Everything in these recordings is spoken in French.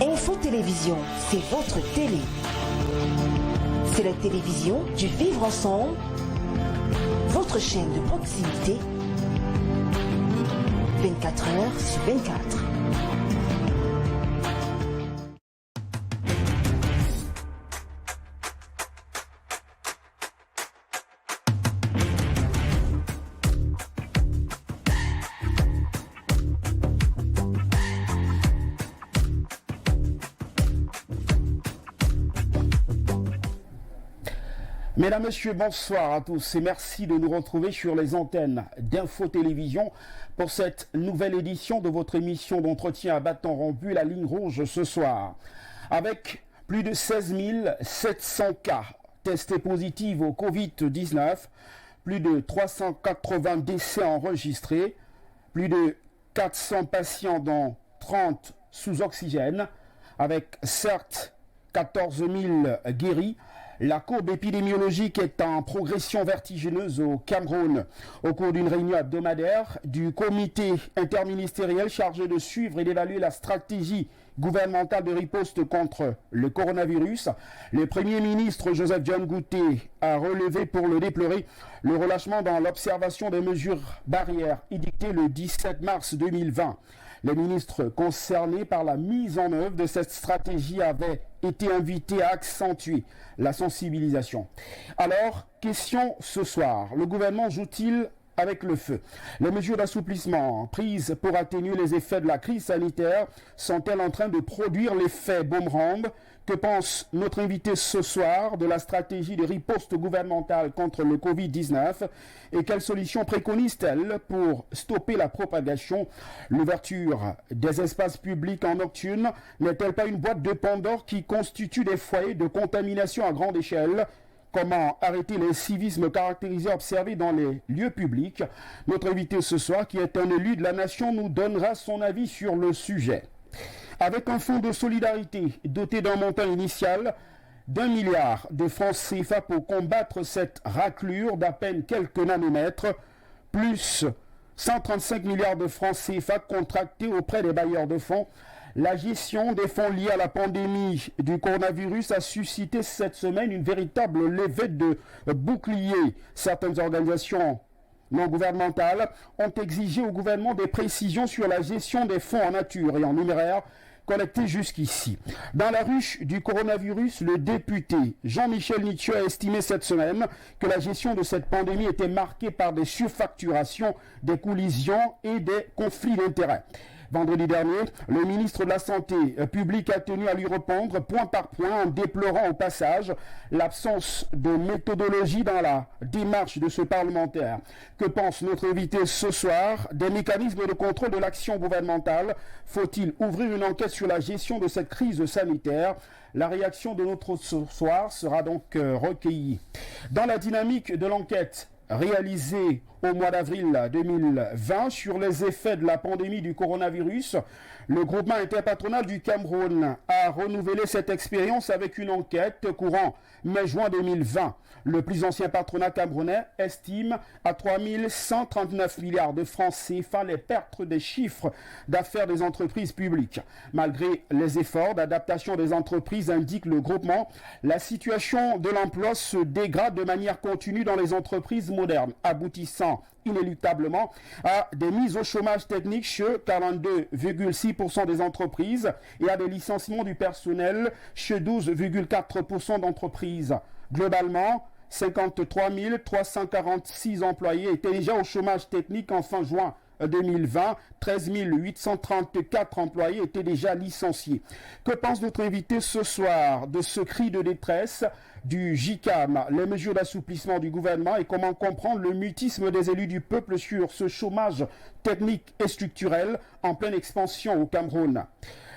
Info Télévision, c'est votre télé. C'est la télévision du vivre ensemble, votre chaîne de proximité, 24 heures sur 24. Mesdames, Messieurs, bonsoir à tous et merci de nous retrouver sur les antennes d'Info Télévision pour cette nouvelle édition de votre émission d'entretien à bâton rompu, la ligne rouge ce soir. Avec plus de 16 700 cas testés positifs au Covid-19, plus de 380 décès enregistrés, plus de 400 patients dont 30 sous oxygène, avec certes 14 000 guéris. La courbe épidémiologique est en progression vertigineuse au Cameroun. Au cours d'une réunion hebdomadaire du comité interministériel chargé de suivre et d'évaluer la stratégie gouvernementale de riposte contre le coronavirus, le Premier ministre Joseph John Gouté a relevé pour le déplorer le relâchement dans l'observation des mesures barrières édictées le 17 mars 2020. Les ministres concernés par la mise en œuvre de cette stratégie avaient été invités à accentuer la sensibilisation. Alors, question ce soir, le gouvernement joue-t-il avec le feu? Les mesures d'assouplissement prises pour atténuer les effets de la crise sanitaire sont-elles en train de produire l'effet boomerang? Que pense notre invité ce soir de la stratégie de riposte gouvernementale contre le Covid-19 et quelles solutions préconise-t-elle pour stopper la propagation? L'ouverture des espaces publics en nocturne n'est-elle pas une boîte de Pandore qui constitue des foyers de contamination à grande échelle? Comment arrêter les civismes caractérisés observés dans les lieux publics? Notre invité ce soir, qui est un élu de la nation, nous donnera son avis sur le sujet. Avec un fonds de solidarité doté d'un montant initial d'1 milliard de francs CFA pour combattre cette raclure d'à peine quelques nanomètres, plus 135 milliards de francs CFA contractés auprès des bailleurs de fonds, la gestion des fonds liés à la pandémie du coronavirus a suscité cette semaine une véritable levée de boucliers. Certaines organisations non gouvernementales ont exigé au gouvernement des précisions sur la gestion des fonds en nature et en numéraire collectés jusqu'ici. Dans la ruche du coronavirus, le député Jean-Michel Nithieu a estimé cette semaine que la gestion de cette pandémie était marquée par des surfacturations, des collisions et des conflits d'intérêts. Vendredi dernier, le ministre de la Santé publique a tenu à lui répondre point par point en déplorant au passage l'absence de méthodologie dans la démarche de ce parlementaire. Que pense notre invité ce soir des mécanismes de contrôle de l'action gouvernementale? Faut-il ouvrir une enquête sur la gestion de cette crise sanitaire? La réaction de notre soir sera donc recueillie. Dans la dynamique de l'enquête réalisé au mois d'avril 2020 sur les effets de la pandémie du coronavirus, le groupement interpatronal du Cameroun a renouvelé cette expérience avec une enquête courant mai-juin 2020. Le plus ancien patronat camerounais estime à 3 139 milliards de francs CFA les pertes des chiffres d'affaires des entreprises publiques. Malgré les efforts d'adaptation des entreprises, indique le groupement, la situation de l'emploi se dégrade de manière continue dans les entreprises modernes, aboutissant inéluctablement à des mises au chômage technique chez 42,6% des entreprises et à des licenciements du personnel chez 12,4% d'entreprises. Globalement, 53 346 employés étaient déjà au chômage technique en fin juin 2020, 13 834 employés étaient déjà licenciés. Que pense notre invité ce soir de ce cri de détresse du JICAM, les mesures d'assouplissement du gouvernement et comment comprendre le mutisme des élus du peuple sur ce chômage technique et structurel en pleine expansion au Cameroun?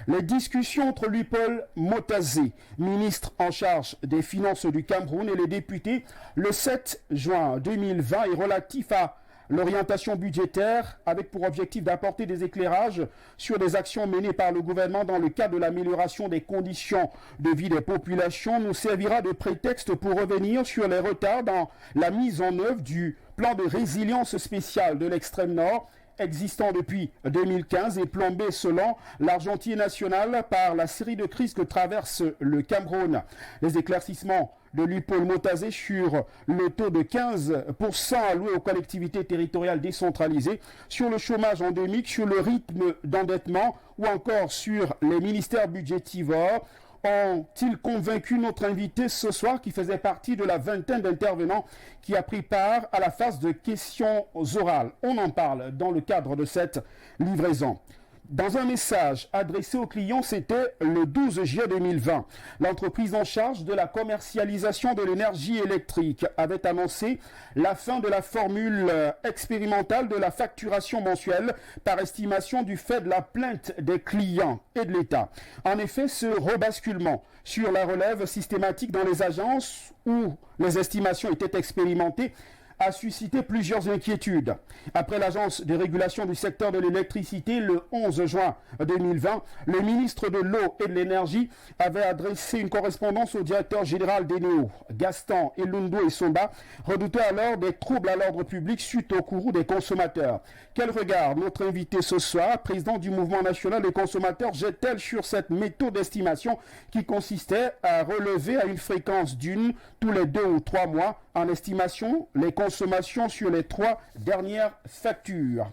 Les discussions entre Luipol Motazé, ministre en charge des Finances du Cameroun, et les députés le 7 juin 2020 est relatif à l'orientation budgétaire avec pour objectif d'apporter des éclairages sur des actions menées par le gouvernement dans le cadre de l'amélioration des conditions de vie des populations nous servira de prétexte pour revenir sur les retards dans la mise en œuvre du plan de résilience spéciale de l'extrême nord existant depuis 2015 est plombé selon l'Argentin national par la série de crises que traverse le Cameroun. Les éclaircissements de Luc-Paul Motazé sur le taux de 15% alloué aux collectivités territoriales décentralisées, sur le chômage endémique, sur le rythme d'endettement ou encore sur les ministères budgétivores ont-ils convaincu notre invité ce soir qui faisait partie de la vingtaine d'intervenants qui a pris part à la phase de questions orales. On en parle dans le cadre de cette livraison. Dans un message adressé aux clients, c'était le 12 juillet 2020. L'entreprise en charge de la commercialisation de l'énergie électrique avait annoncé la fin de la formule expérimentale de la facturation mensuelle par estimation du fait de la plainte des clients et de l'État. En effet, ce rebasculement sur la relève systématique dans les agences où les estimations étaient expérimentées a suscité plusieurs inquiétudes. Après l'Agence de régulation du secteur de l'électricité, le 11 juin 2020, le ministre de l'Eau et de l'Énergie avait adressé une correspondance au directeur général d'Eneo, Gaston Elundo Essomba, redoutant alors des troubles à l'ordre public suite au courroux des consommateurs. Quel regard notre invité ce soir, président du mouvement national des consommateurs, jette-t-elle sur cette méthode d'estimation qui consistait à relever à une fréquence d'une tous les 2 ou 3 mois en estimation les consommations sur les 3 dernières factures.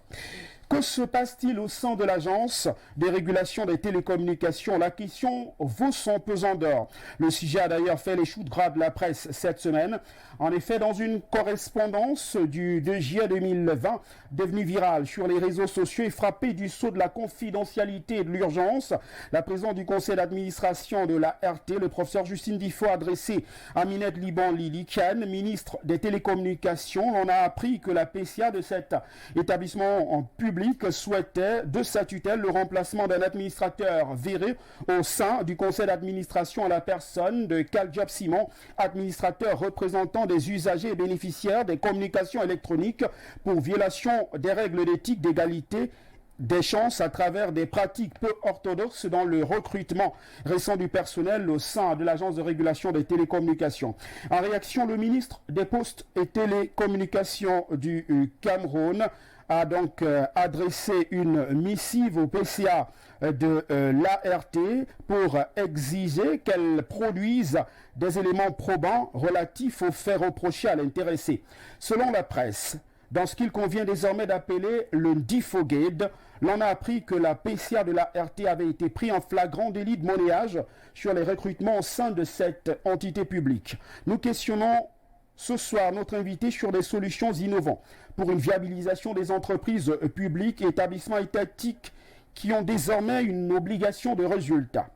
Que se passe-t-il au sein de l'Agence des régulations des télécommunications? La question vaut son pesant d'or. Le sujet a d'ailleurs fait les choux de gras de la presse cette semaine. En effet, dans une correspondance du 2 juillet 2020, devenue virale sur les réseaux sociaux et frappée du sceau de la confidentialité et de l'urgence, la présidente du conseil d'administration de la RT, le professeur Justine Diffo, a adressé à Minette Liban-Lilikan, ministre des télécommunications. On a appris que la PCA de cet établissement en public souhaitait de sa tutelle le remplacement d'un administrateur véré au sein du conseil d'administration à la personne de Kaljob Simon, administrateur représentant des usagers et bénéficiaires des communications électroniques pour violation des règles d'éthique, d'égalité des chances à travers des pratiques peu orthodoxes dans le recrutement récent du personnel au sein de l'Agence de régulation des télécommunications. En réaction, le ministre des Postes et Télécommunications du Cameroun a donc adressé une missive au PCA de l'ART pour exiger qu'elle produise des éléments probants relatifs aux faits reprochés à l'intéressé. Selon la presse, dans ce qu'il convient désormais d'appeler le Diffogate, l'on a appris que la PCA de l'ART avait été pris en flagrant délit de monnayage sur les recrutements au sein de cette entité publique. Nous questionnons ce soir notre invité sur des solutions innovantes pour une viabilisation des entreprises publiques et établissements étatiques qui ont désormais une obligation de résultat.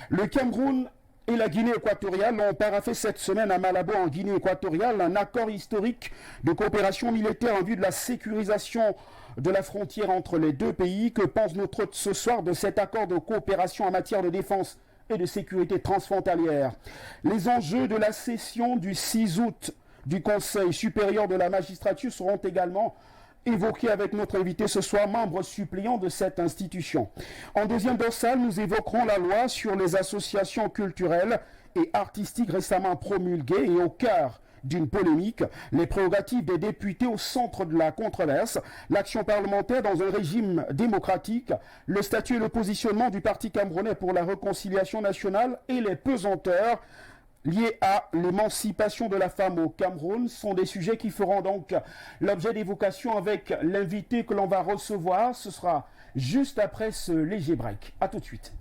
Le Cameroun et la Guinée équatoriale ont paraphé cette semaine à Malabo en Guinée équatoriale un accord historique de coopération militaire en vue de la sécurisation de la frontière entre les deux pays. Que pense notre hôte ce soir de cet accord de coopération en matière de défense et de sécurité transfrontalière? Les enjeux de la session du 6 août du Conseil supérieur de la magistrature seront également évoqués avec notre invité ce soir, membre suppléant de cette institution. En deuxième dorsale, nous évoquerons la loi sur les associations culturelles et artistiques récemment promulguée et au cœur d'une polémique, les prérogatives des députés au centre de la controverse, l'action parlementaire dans un régime démocratique, le statut et le positionnement du Parti camerounais pour la réconciliation nationale et les pesanteurs liés à l'émancipation de la femme au Cameroun sont des sujets qui feront donc l'objet d'évocation avec l'invité que l'on va recevoir. Ce sera juste après ce léger break. A tout de suite.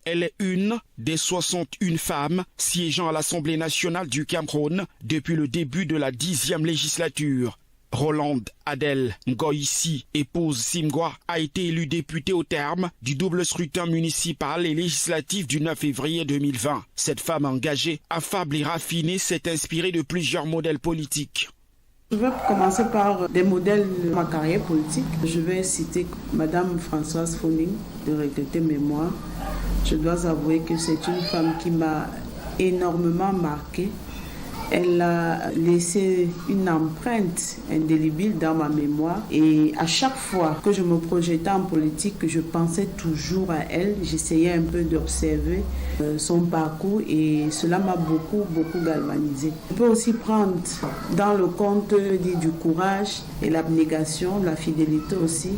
Elle est une des 61 femmes siégeant à l'Assemblée nationale du Cameroun depuis le début de la 10e législature. Rolande Adèle Ngoïsi, épouse Simgwa, a été élue députée au terme du double scrutin municipal et législatif du 9 février 2020. Cette femme engagée, affable et raffinée, s'est inspirée de plusieurs modèles politiques. Je vais commencer par des modèles de ma carrière politique. Je vais citer Madame Françoise Foning, de Regretter Mémoire. Je dois avouer que c'est une femme qui m'a énormément marquée. Elle a laissé une empreinte indélébile dans ma mémoire et à chaque fois que je me projetais en politique, je pensais toujours à elle. J'essayais un peu d'observer son parcours et cela m'a beaucoup galvanisé. On peut aussi prendre dans le compte du courage et l'abnégation, la fidélité aussi,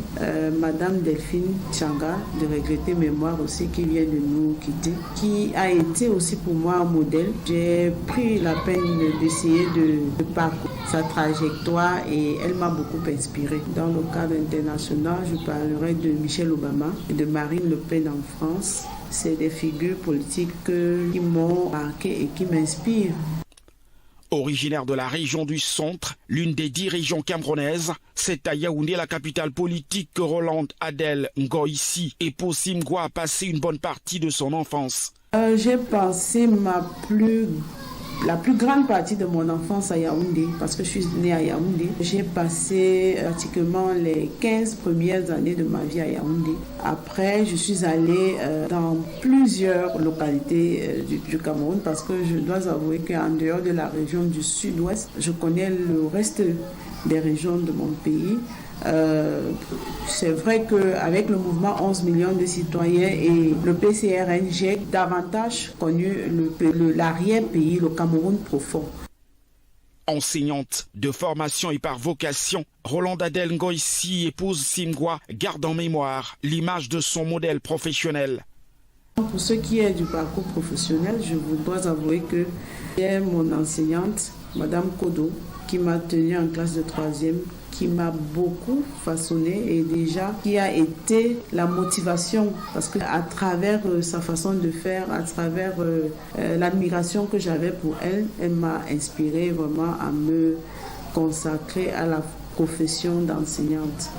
Madame Delphine Changa, de Regretter Mémoire aussi, qui vient de nous quitter, qui a été aussi pour moi un modèle. J'ai pris la peine d'essayer de parcourir sa trajectoire et elle m'a beaucoup inspirée. Dans le cadre international, je parlerai de Michelle Obama et de Marine Le Pen en France. C'est des figures politiques qui m'ont marqué et qui m'inspirent. Originaire de la région du Centre, l'une des 10 régions camerounaises, c'est à Yaoundé, la capitale politique, que Rolande Adèle Ngoïsi, épouse Simgwa, a passé une bonne partie de son enfance. J'ai passé la plus grande partie de mon enfance à Yaoundé, parce que je suis née à Yaoundé. J'ai passé pratiquement les 15 premières années de ma vie à Yaoundé. Après, je suis allée dans plusieurs localités du Cameroun, parce que je dois avouer qu'en dehors de la région du sud-ouest, je connais le reste des régions de mon pays. C'est vrai qu'avec le mouvement 11 millions de citoyens et le PCRN, j'ai davantage connu l'arrière-pays, le Cameroun profond. Enseignante de formation et par vocation, Rolande Adèle Ngoïsi, épouse Simgwa, garde en mémoire l'image de son modèle professionnel. Pour ce qui est du parcours professionnel, je vous dois avouer que j'ai mon enseignante, Madame Kodo, qui m'a tenue en classe de 3e, qui m'a beaucoup façonné et déjà qui a été la motivation parce qu'à travers sa façon de faire, à travers l'admiration que j'avais pour elle, elle m'a inspiré vraiment à me consacrer à la profession d'enseignante.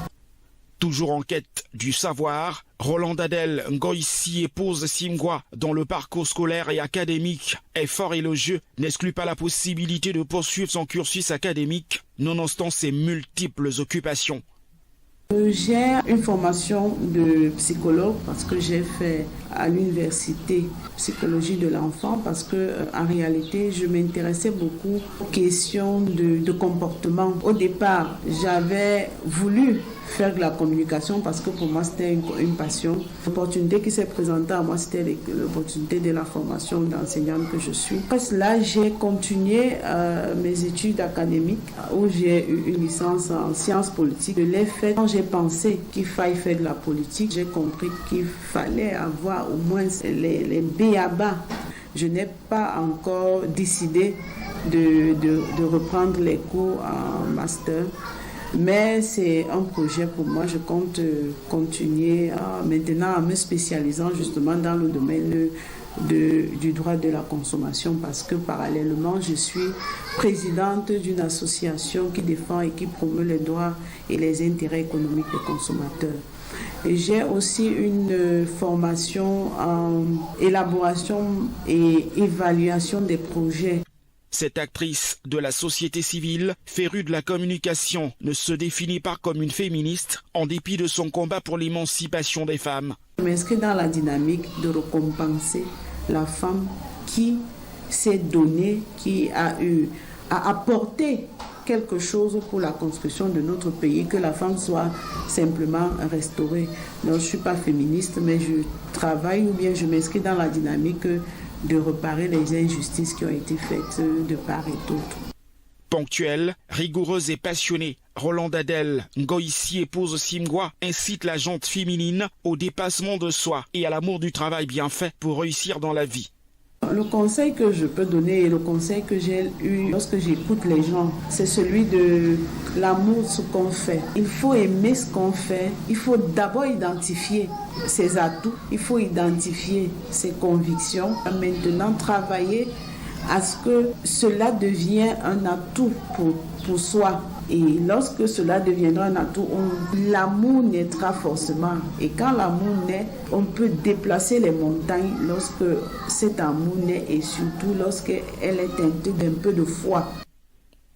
Toujours en quête du savoir, Rolande Adèle Ngoïsi, épouse Simgwa, dont le parcours scolaire et académique est fort élogieux, n'exclut pas la possibilité de poursuivre son cursus académique, nonobstant ses multiples occupations. J'ai une formation de psychologue parce que j'ai fait à l'université psychologie de l'enfant parce que en réalité je m'intéressais beaucoup aux questions de comportement. Au départ, j'avais voulu faire de la communication parce que pour moi c'était une passion. L'opportunité qui s'est présentée à moi, c'était l'opportunité de la formation d'enseignante que je suis. Après cela, j'ai continué mes études académiques où j'ai eu une licence en sciences politiques. Je l'ai faite quand j'ai pensé qu'il fallait faire de la politique. J'ai compris qu'il fallait avoir au moins les b.a.-ba. Je n'ai pas encore décidé de reprendre les cours en master. Mais c'est un projet pour moi. Je compte continuer maintenant en me spécialisant justement dans le domaine du droit de la consommation parce que parallèlement, je suis présidente d'une association qui défend et qui promeut les droits et les intérêts économiques des consommateurs. Et j'ai aussi une formation en élaboration et évaluation des projets. Cette actrice de la société civile, férue de la communication, ne se définit pas comme une féministe, en dépit de son combat pour l'émancipation des femmes. Je m'inscris dans la dynamique de récompenser la femme qui s'est donnée, qui a apporté quelque chose pour la construction de notre pays, que la femme soit simplement restaurée. Donc, je ne suis pas féministe, mais je travaille ou bien je m'inscris dans la dynamique de réparer les injustices qui ont été faites de part et d'autre. Ponctuelle, rigoureuse et passionnée, Rolande Adèle Ngoïsi, épouse Simgwa, incite la gente féminine au dépassement de soi et à l'amour du travail bien fait pour réussir dans la vie. Le conseil que je peux donner et le conseil que j'ai eu lorsque j'écoute les gens, c'est celui de l'amour de ce qu'on fait. Il faut aimer ce qu'on fait. Il faut d'abord identifier ses atouts. Il faut identifier ses convictions. Maintenant, travailler à ce que cela devienne un atout pour soi. Et lorsque cela deviendra un atout, l'amour naîtra forcément. Et quand l'amour naît, on peut déplacer les montagnes lorsque cet amour naît et surtout lorsqu'elle est teintée d'un peu de foi.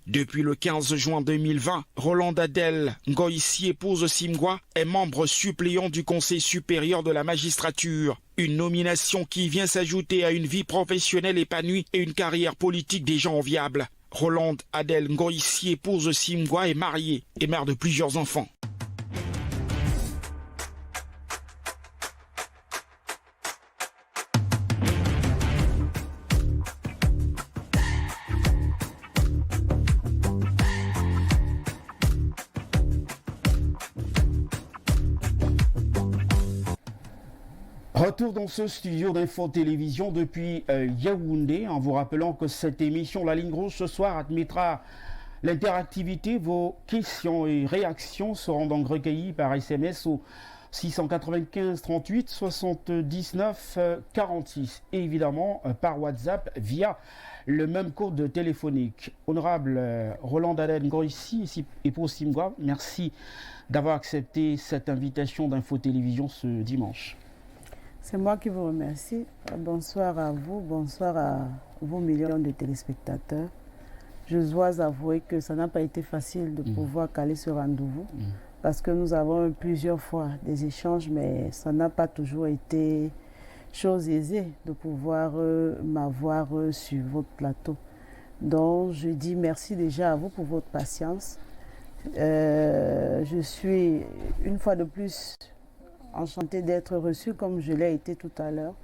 Depuis le 15 juin 2020, Roland Adel Ngoïsi, épouse Simgwa, est membre suppléant du Conseil supérieur de la magistrature. Une nomination qui vient s'ajouter à une vie professionnelle épanouie et une carrière politique déjà enviable. Roland Adel Ngoïsi, épouse Simgwa, est mariée et mère de plusieurs enfants. Retour dans ce studio d'Info Télévision depuis Yaoundé, en vous rappelant que cette émission La Ligne Rouge ce soir admettra l'interactivité. Vos questions et réactions seront donc recueillies par SMS au 695 38 79 46 et évidemment par WhatsApp via le même code téléphonique. Honorable Roland Adel Ngoïsi, épouse Simgwa, merci d'avoir accepté cette invitation d'Info Télévision ce dimanche. C'est moi qui vous remercie. Bonsoir à vous, bonsoir à vos millions de téléspectateurs. Je dois avouer que ça n'a pas été facile de pouvoir caler ce rendez-vous parce que nous avons eu plusieurs fois des échanges, mais ça n'a pas toujours été chose aisée de pouvoir m'avoir sur votre plateau. Donc, je dis merci déjà à vous pour votre patience. Je suis une fois de plus enchantée d'être reçue comme je l'ai été tout à l'heure.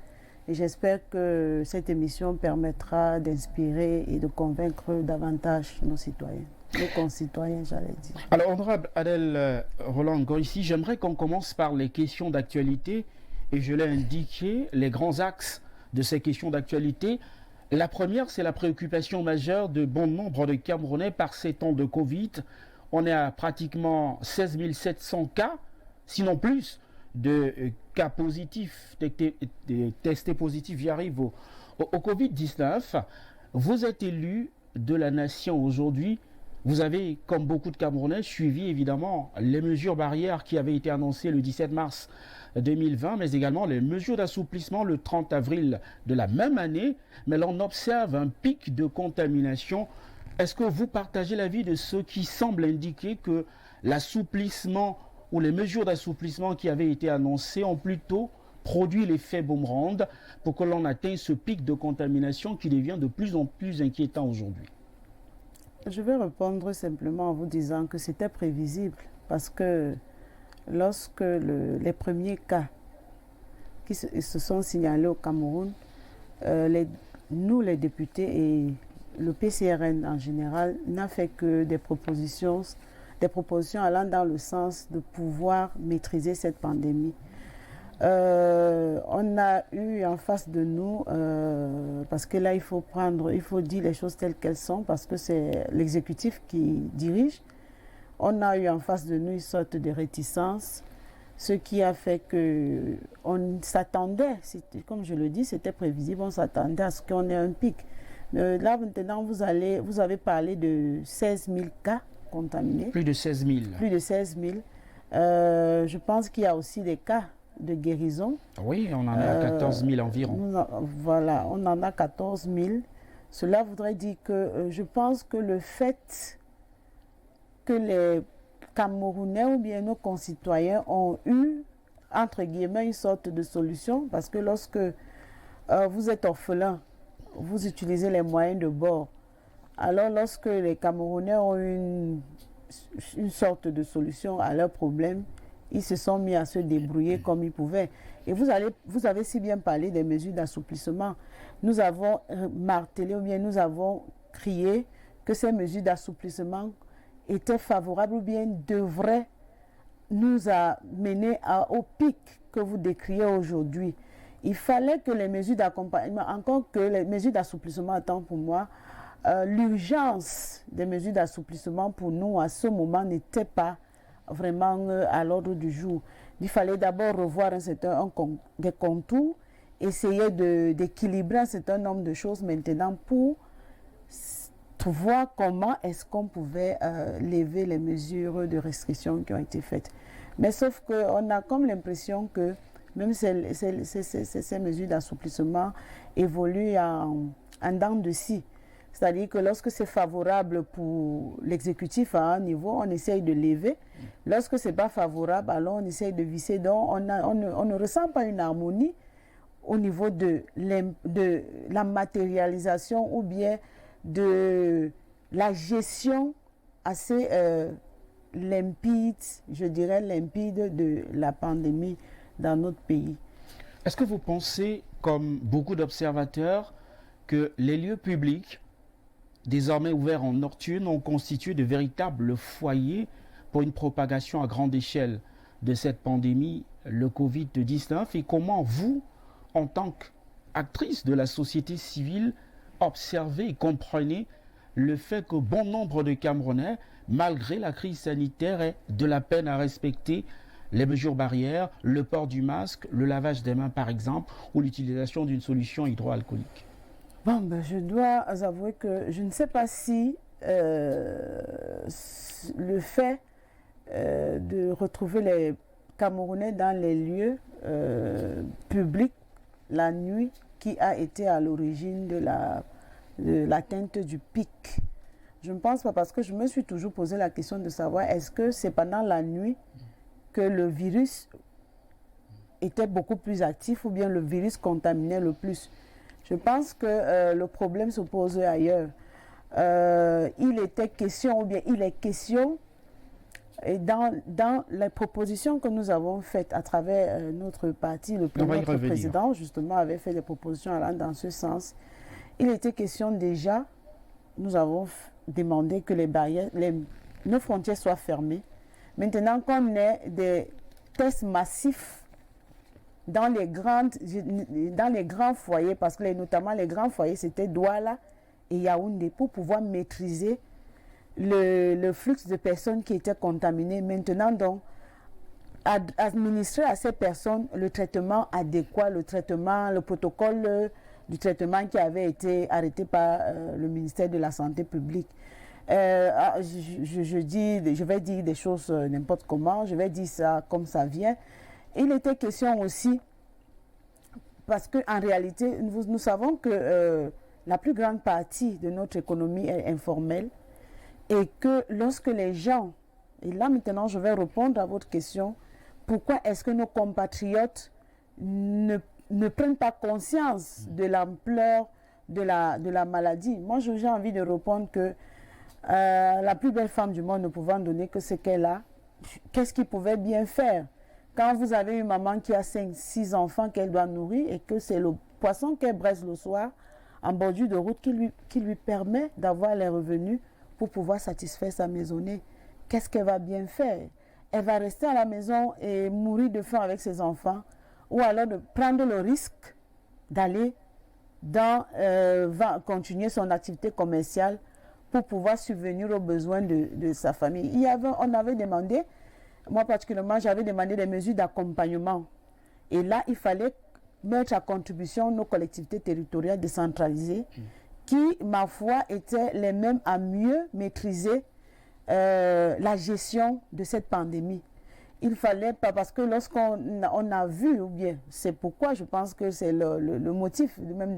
Et j'espère que cette émission permettra d'inspirer et de convaincre davantage nos citoyens, nos concitoyens, j'allais dire. Alors, honorable Adel Roland Ngoïsi, j'aimerais qu'on commence par les questions d'actualité. Et je l'ai indiqué, les grands axes de ces questions d'actualité. La première, c'est la préoccupation majeure de bon nombre de Camerounais par ces temps de Covid. On est à pratiquement 16 700 cas, sinon plus, de cas positifs, testés positifs, j'y arrive, au Covid-19. Vous êtes élu de la nation aujourd'hui. Vous avez, comme beaucoup de Camerounais, suivi évidemment les mesures barrières qui avaient été annoncées le 17 mars 2020, mais également les mesures d'assouplissement le 30 avril de la même année. Mais l'on observe un pic de contamination. Est-ce que vous partagez l'avis de ceux qui semblent indiquer que l'assouplissement ou les mesures d'assouplissement qui avaient été annoncées ont plutôt produit l'effet boomerang pour que l'on atteigne ce pic de contamination qui devient de plus en plus inquiétant aujourd'hui? Je vais répondre simplement en vous disant que c'était prévisible parce que lorsque les premiers cas qui se sont signalés au Cameroun, nous les députés et le PCRN en général n'a fait que des propositions allant dans le sens de pouvoir maîtriser cette pandémie. On a eu en face de nous, parce que là il faut dire les choses telles qu'elles sont, parce que c'est l'exécutif qui dirige. On a eu en face de nous une sorte de réticence, ce qui a fait que on s'attendait, comme je le dis, c'était prévisible, on s'attendait à ce qu'on ait un pic. Là maintenant vous avez parlé de 16 000 cas contaminés. Plus de 16 000. Plus de 16 000. Je pense qu'il y a aussi des cas de guérison. Oui, on en a 14 000 environ. Voilà, on en a 14 000. Cela voudrait dire que je pense que le fait que les Camerounais ou bien nos concitoyens ont eu, entre guillemets, une sorte de solution, parce que lorsque vous êtes orphelin, vous utilisez les moyens de bord. Alors, lorsque les Camerounais ont eu une sorte de solution à leurs problèmes, ils se sont mis à se débrouiller comme ils pouvaient. Et vous avez si bien parlé des mesures d'assouplissement. Nous avons martelé ou bien nous avons crié que ces mesures d'assouplissement étaient favorables ou bien devraient nous amener au pic que vous décriez aujourd'hui. Il fallait que les mesures d'accompagnement, encore que les mesures d'assouplissement, attendent pour moi, l'urgence des mesures d'assouplissement pour nous à ce moment n'était pas vraiment à l'ordre du jour. Il fallait d'abord revoir des contours, essayer d'équilibrer un certain nombre de choses maintenant pour voir comment est-ce qu'on pouvait lever les mesures de restriction qui ont été faites. Mais sauf qu'on a comme l'impression que même ces mesures d'assouplissement évoluent en dents de scie. C'est-à-dire que lorsque c'est favorable pour l'exécutif à un niveau, on essaye de lever. Lorsque ce n'est pas favorable, alors on essaye de visser. Donc on ne ressent pas une harmonie au niveau de la matérialisation ou bien de la gestion assez limpide, je dirais limpide, de la pandémie dans notre pays. Est-ce que vous pensez, comme beaucoup d'observateurs, que les lieux publics, désormais ouverts en nocturne, ont constitué de véritables foyers pour une propagation à grande échelle de cette pandémie, le Covid-19, et comment vous, en tant qu'actrice de la société civile, observez et comprenez le fait que bon nombre de Camerounais, malgré la crise sanitaire, aient de la peine à respecter les mesures barrières, le port du masque, le lavage des mains par exemple, ou l'utilisation d'une solution hydroalcoolique? Bon, je dois avouer que je ne sais pas si le fait de retrouver les Camerounais dans les lieux publics la nuit qui a été à l'origine de l'atteinte du pic. Je ne pense pas, parce que je me suis toujours posé la question de savoir est-ce que c'est pendant la nuit que le virus était beaucoup plus actif ou bien le virus contaminait le plus. Je pense que le problème se pose ailleurs. Il était question, ou bien il est question, et dans les propositions que nous avons faites à travers notre parti, notre président justement avait fait des propositions allant dans ce sens. Il était question déjà, nous avons demandé que les barrières, nos frontières soient fermées. Maintenant qu'on ait des tests massifs dans les grands foyers, parce que notamment les grands foyers, c'était Douala et Yaoundé, pour pouvoir maîtriser le flux de personnes qui étaient contaminées. Maintenant, donc, administrer à ces personnes le traitement adéquat, le protocole du traitement qui avait été arrêté par le ministère de la Santé publique. Je vais dire des choses n'importe comment, je vais dire ça comme ça vient. Il était question aussi, parce qu'en réalité, nous savons que la plus grande partie de notre économie est informelle et que lorsque les gens, et là maintenant je vais répondre à votre question, pourquoi est-ce que nos compatriotes ne prennent pas conscience de l'ampleur de la maladie? Moi j'ai envie de répondre que la plus belle femme du monde ne pouvant donner que ce qu'elle a, qu'est-ce qu'il pouvait bien faire? Quand vous avez une maman qui a 5-6 enfants qu'elle doit nourrir et que c'est le poisson qu'elle braise le soir en bordure de route qui lui permet d'avoir les revenus pour pouvoir satisfaire sa maisonnée, qu'est-ce qu'elle va bien faire? Elle va rester à la maison et mourir de faim avec ses enfants, ou alors de prendre le risque d'aller continuer son activité commerciale pour pouvoir subvenir aux besoins de sa famille. On avait demandé, moi particulièrement, j'avais demandé des mesures d'accompagnement. Et là, il fallait mettre à contribution nos collectivités territoriales décentralisées qui, ma foi, étaient les mêmes à mieux maîtriser la gestion de cette pandémie. Il fallait pas, parce que lorsqu'on a vu, ou bien c'est pourquoi je pense que c'est le motif même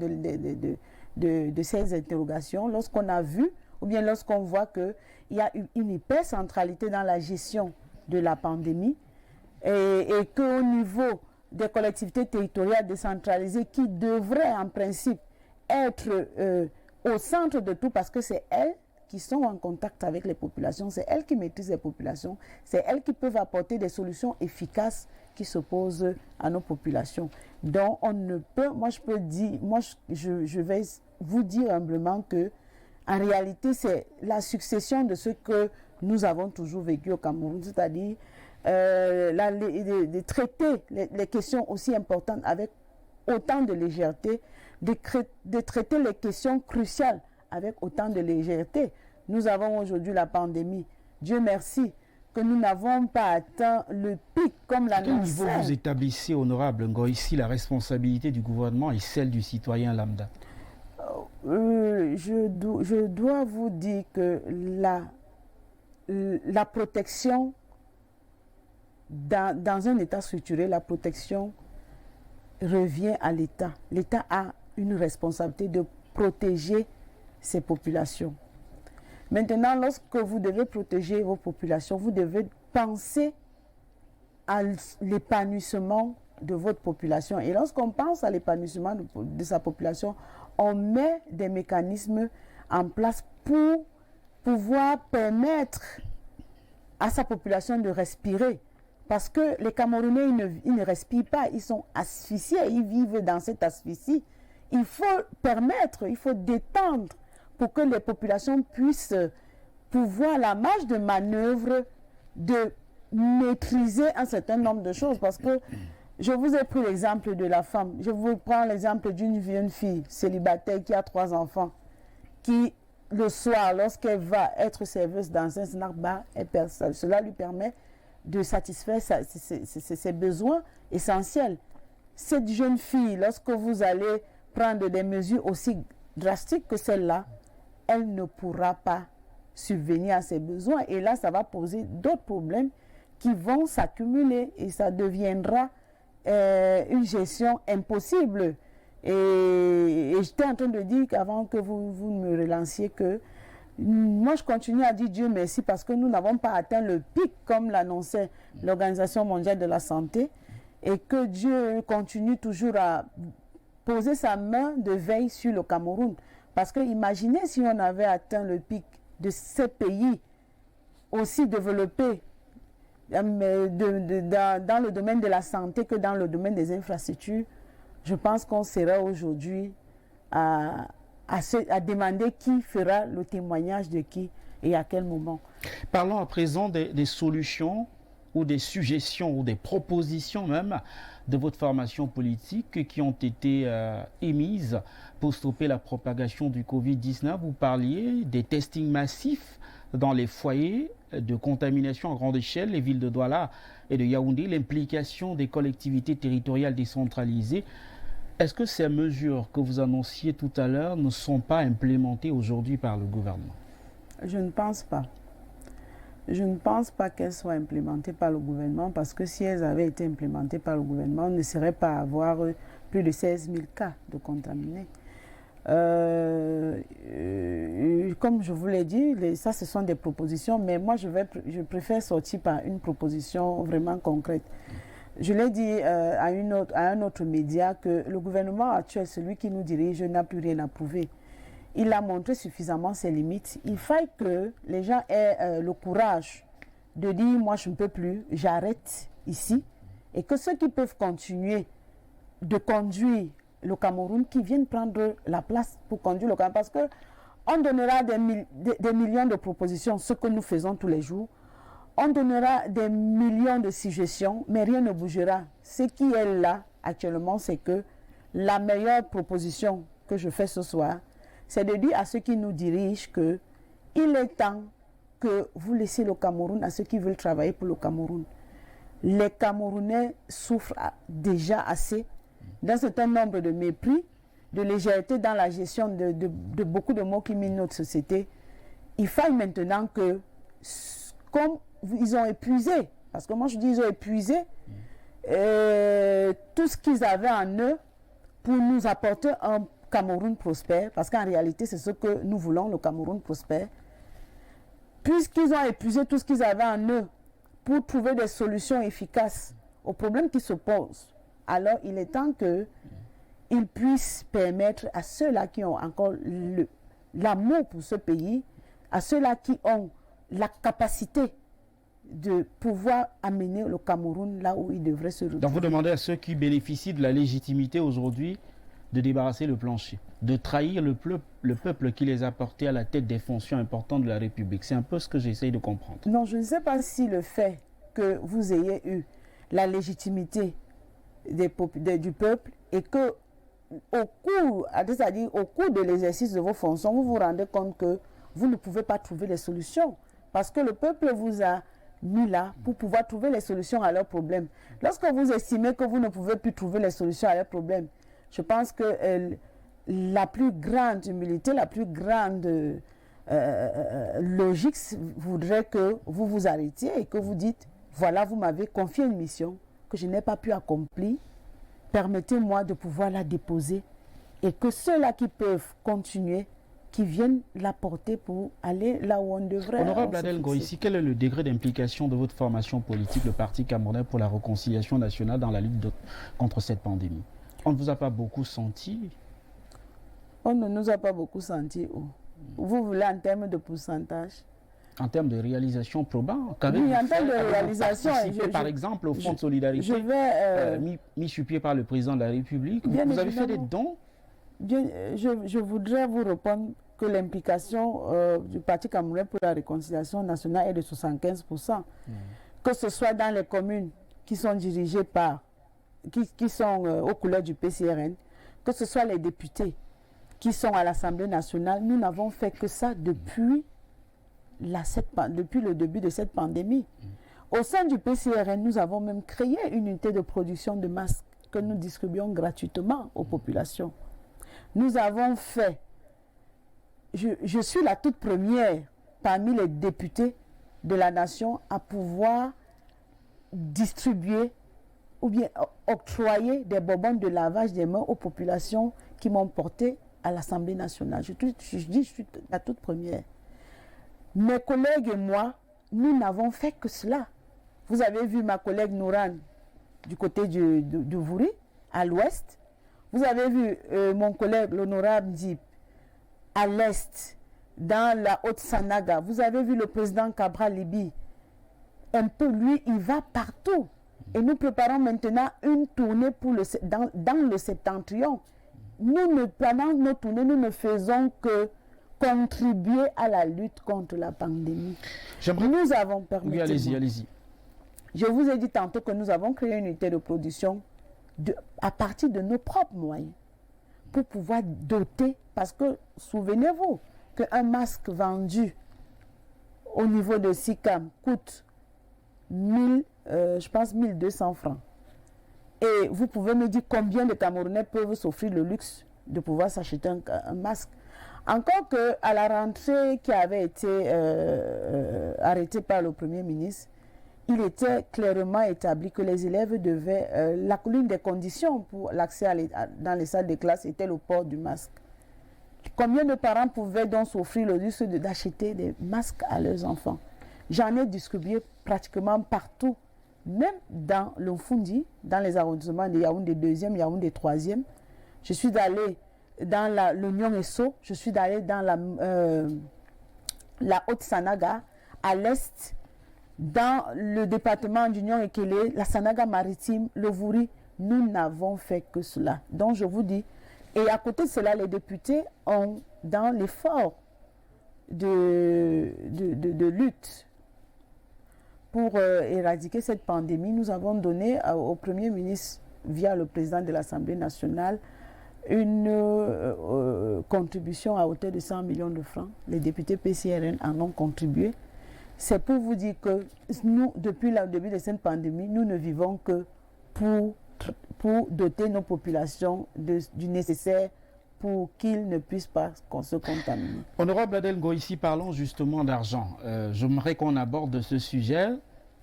de ces interrogations, lorsqu'on a vu, ou bien lorsqu'on voit qu'il y a une hypercentralité dans la gestion de la pandémie et qu'au niveau des collectivités territoriales décentralisées qui devraient en principe être au centre de tout, parce que c'est elles qui sont en contact avec les populations, c'est elles qui maîtrisent les populations, c'est elles qui peuvent apporter des solutions efficaces qui s'opposent à nos populations. Donc on ne peut, je vais vous dire humblement que en réalité c'est la succession de ce que nous avons toujours vécu au Cameroun, c'est-à-dire de traiter les questions aussi importantes avec autant de légèreté, de traiter les questions cruciales avec autant de légèreté. Nous avons aujourd'hui la pandémie. Dieu merci que nous n'avons pas atteint le pic comme l'annonce. À quel niveau vous établissez, honorable Ngoïsi, la responsabilité du gouvernement et celle du citoyen lambda? je dois vous dire que la protection, dans un État structuré, la protection revient à l'État. L'État a une responsabilité de protéger ses populations. Maintenant, lorsque vous devez protéger vos populations, vous devez penser à l'épanouissement de votre population. Et lorsqu'on pense à l'épanouissement de sa population, on met des mécanismes en place pour pouvoir permettre à sa population de respirer. Parce que les Camerounais, ils ne respirent pas, ils sont asphyxiés, ils vivent dans cette asphyxie. Il faut permettre, il faut détendre pour que les populations puissent pouvoir la marge de manœuvre de maîtriser un certain nombre de choses. Parce que je vous ai pris l'exemple de la femme. Je vous prends l'exemple d'une jeune fille célibataire qui a 3 enfants, qui le soir, lorsqu'elle va être serveuse dans un snack bar, cela lui permet de satisfaire ses besoins essentiels. Cette jeune fille, lorsque vous allez prendre des mesures aussi drastiques que celle-là, elle ne pourra pas subvenir à ses besoins. Et là, ça va poser d'autres problèmes qui vont s'accumuler et ça deviendra une gestion impossible. Et j'étais en train de dire qu'avant que vous me relanciez que moi je continue à dire Dieu merci parce que nous n'avons pas atteint le pic comme l'annonçait l'Organisation mondiale de la santé et que Dieu continue toujours à poser sa main de veille sur le Cameroun. Parce que imaginez si on avait atteint le pic de ces pays aussi développés dans le domaine de la santé que dans le domaine des infrastructures, je pense qu'on serait aujourd'hui à demander qui fera le témoignage de qui et à quel moment. Parlons à présent des solutions ou des suggestions ou des propositions même de votre formation politique qui ont été émises pour stopper la propagation du Covid-19. Vous parliez des testings massifs dans les foyers de contamination à grande échelle, les villes de Douala et de Yaoundé, l'implication des collectivités territoriales décentralisées. Est-ce que ces mesures que vous annonciez tout à l'heure ne sont pas implémentées aujourd'hui par le gouvernement? Je ne pense pas. Je ne pense pas qu'elles soient implémentées par le gouvernement parce que si elles avaient été implémentées par le gouvernement, on ne serait pas à avoir plus de 16 000 cas de contaminés. Comme je vous l'ai dit, ça ce sont des propositions, mais moi je préfère sortir par une proposition vraiment concrète. Je l'ai dit à un autre média que le gouvernement actuel, celui qui nous dirige, n'a plus rien à prouver. Il a montré suffisamment ses limites. Il faut que les gens aient le courage de dire « moi je ne peux plus, j'arrête ici » et que ceux qui peuvent continuer de conduire le Cameroun, qui viennent prendre la place pour conduire le Cameroun. Parce qu'on donnera des millions de propositions, ce que nous faisons tous les jours. On donnera des millions de suggestions, mais rien ne bougera. Ce qui est là actuellement, c'est que la meilleure proposition que je fais ce soir, c'est de dire à ceux qui nous dirigent qu'il est temps que vous laissiez le Cameroun à ceux qui veulent travailler pour le Cameroun. Les Camerounais souffrent déjà assez d'un certain nombre de mépris, de légèreté dans la gestion de beaucoup de maux qui minent notre société. Il faut maintenant que, comme ils ont épuisé, parce que moi je dis ils ont épuisé tout ce qu'ils avaient en eux pour nous apporter un Cameroun prospère, parce qu'en réalité c'est ce que nous voulons, le Cameroun prospère. Puisqu'ils ont épuisé tout ce qu'ils avaient en eux pour trouver des solutions efficaces aux problèmes qui se posent, alors il est temps qu'ils puissent permettre à ceux-là qui ont encore l'amour pour ce pays, à ceux-là qui ont la capacité de pouvoir amener le Cameroun là où il devrait se retrouver. Donc vous demandez à ceux qui bénéficient de la légitimité aujourd'hui de débarrasser le plancher, de trahir le peuple qui les a portés à la tête des fonctions importantes de la République. C'est un peu ce que j'essaye de comprendre. Non, je ne sais pas si le fait que vous ayez eu la légitimité du peuple et que au cours de l'exercice de vos fonctions, vous vous rendez compte que vous ne pouvez pas trouver les solutions parce que le peuple vous a mis là pour pouvoir trouver les solutions à leurs problèmes. Lorsque vous estimez que vous ne pouvez plus trouver les solutions à leurs problèmes, je pense que la plus grande humilité, la plus grande logique voudrait que vous vous arrêtiez et que vous dites, voilà, vous m'avez confié une mission que je n'ai pas pu accomplir, permettez-moi de pouvoir la déposer et que ceux-là qui peuvent continuer, qui viennent la porter pour aller là où on devrait. Honorable Adel Ngoïssi, quel est le degré d'implication de votre formation politique, le Parti camerounais pour la réconciliation nationale, dans la lutte contre cette pandémie? On ne vous a pas beaucoup senti? On ne nous a pas beaucoup senti. Vous voulez en termes de pourcentage? En termes de réalisation probable? Oui, en termes de réalisation. Par exemple, au Fonds de solidarité mis sur pied par le président de la République, vous avez fait des dons? Je voudrais vous répondre que l'implication du Parti camerounais pour la réconciliation nationale est de 75%. Que ce soit dans les communes qui sont dirigées par, qui sont aux couleurs du PCRN, que ce soit les députés qui sont à l'Assemblée nationale, nous n'avons fait que ça depuis le début de cette pandémie. Au sein du PCRN, nous avons même créé une unité de production de masques que nous distribuons gratuitement aux populations. Nous avons fait, je suis la toute première parmi les députés de la nation à pouvoir distribuer ou bien octroyer des bonbons de lavage des mains aux populations qui m'ont porté à l'Assemblée nationale. Je dis, je suis la toute première. Mes collègues et moi, nous n'avons fait que cela. Vous avez vu ma collègue Nouran du côté de Vouri, à l'ouest. Vous avez vu mon collègue, l'honorable Dip, à l'est, dans la Haute-Sanaga. Vous avez vu le président Cabral Libi. Un peu, lui, il va partout. Et nous préparons maintenant une tournée dans le septentrion. Pendant nos tournées, nous ne faisons que contribuer à la lutte contre la pandémie. Nous avons permis... Oui, allez-y. Je vous ai dit tantôt que nous avons créé une unité de production à partir de nos propres moyens pour pouvoir doter, parce que souvenez-vous qu'un masque vendu au niveau de SICAM coûte 1200 francs. Et vous pouvez me dire combien de Camerounais peuvent s'offrir le luxe de pouvoir s'acheter un masque. Encore qu'à la rentrée qui avait été arrêtée par le Premier ministre, il était clairement établi que les élèves devaient... l'une des conditions pour l'accès dans les salles de classe était le port du masque. Combien de parents pouvaient donc s'offrir le luxe d'acheter des masques à leurs enfants? J'en ai distribué pratiquement partout, même dans le Fundi, dans les arrondissements de Yaoundé 2e, Yaoundé 3e. Je suis allée dans l'Union Esso, je suis allée dans la Haute-Sanaga, à l'est, dans le département d'Union Ekele, la Sanaga maritime, le Vouri. Nous n'avons fait que cela. Donc je vous dis, et à côté de cela, les députés ont, dans l'effort de lutte pour éradiquer cette pandémie, nous avons donné au Premier ministre, via le président de l'Assemblée nationale, une contribution à hauteur de 100 millions de francs. Les députés PCRN en ont contribué. C'est pour vous dire que nous, depuis le début de cette pandémie, nous ne vivons que pour doter nos populations du nécessaire pour qu'ils ne puissent pas se contaminer. Honorable Adel Ngoïssi, parlons justement d'argent. J'aimerais qu'on aborde ce sujet.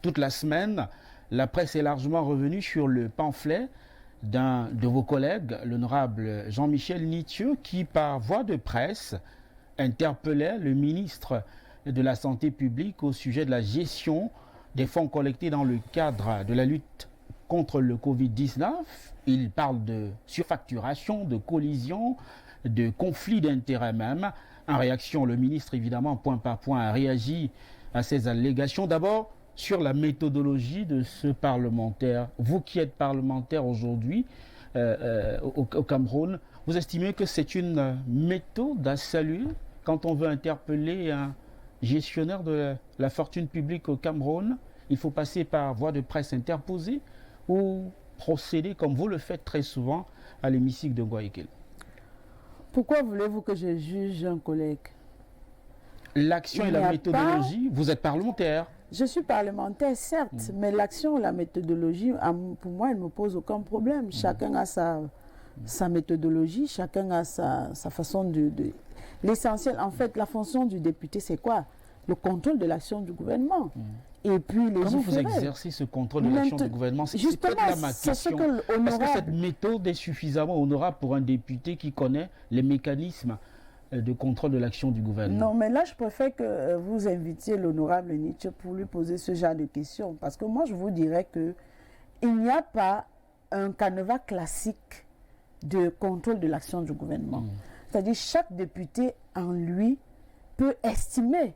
Toute la semaine, la presse est largement revenue sur le pamphlet d'un de vos collègues, l'honorable Jean-Michel Nitieux, qui, par voie de presse, interpellait le ministre de la Santé publique au sujet de la gestion des fonds collectés dans le cadre de la lutte contre le Covid-19. Il parle de surfacturation, de collision, de conflit d'intérêts même. En réaction, le ministre, évidemment, point par point, a réagi à ces allégations. D'abord, sur la méthodologie de ce parlementaire. Vous qui êtes parlementaire aujourd'hui au Cameroun, vous estimez que c'est une méthode à saluer quand on veut interpeller un gestionnaire de la fortune publique au Cameroun? Il faut passer par voie de presse interposée ou procéder, comme vous le faites très souvent, à l'hémicycle de Guayaquil? Pourquoi voulez-vous que je juge un collègue? L'action et la méthodologie, vous êtes parlementaire. Je suis parlementaire, certes, mais l'action et la méthodologie, pour moi, elle ne me pose aucun problème. Chacun a sa méthodologie, chacun a sa façon de... L'essentiel, en fait, la fonction du député, c'est quoi? Le contrôle de l'action du gouvernement. Et puis les Comment vous exercez ce contrôle de l'action du gouvernement? C'est peut-être là ma question. Est-ce que cette méthode est suffisamment honorable pour un député qui connaît les mécanismes de contrôle de l'action du gouvernement? Non, mais là, je préfère que vous invitiez l'honorable Nietzsche pour lui poser ce genre de questions. Parce que moi, je vous dirais qu'il n'y a pas un canevas classique de contrôle de l'action du gouvernement. C'est-à-dire chaque député en lui peut estimer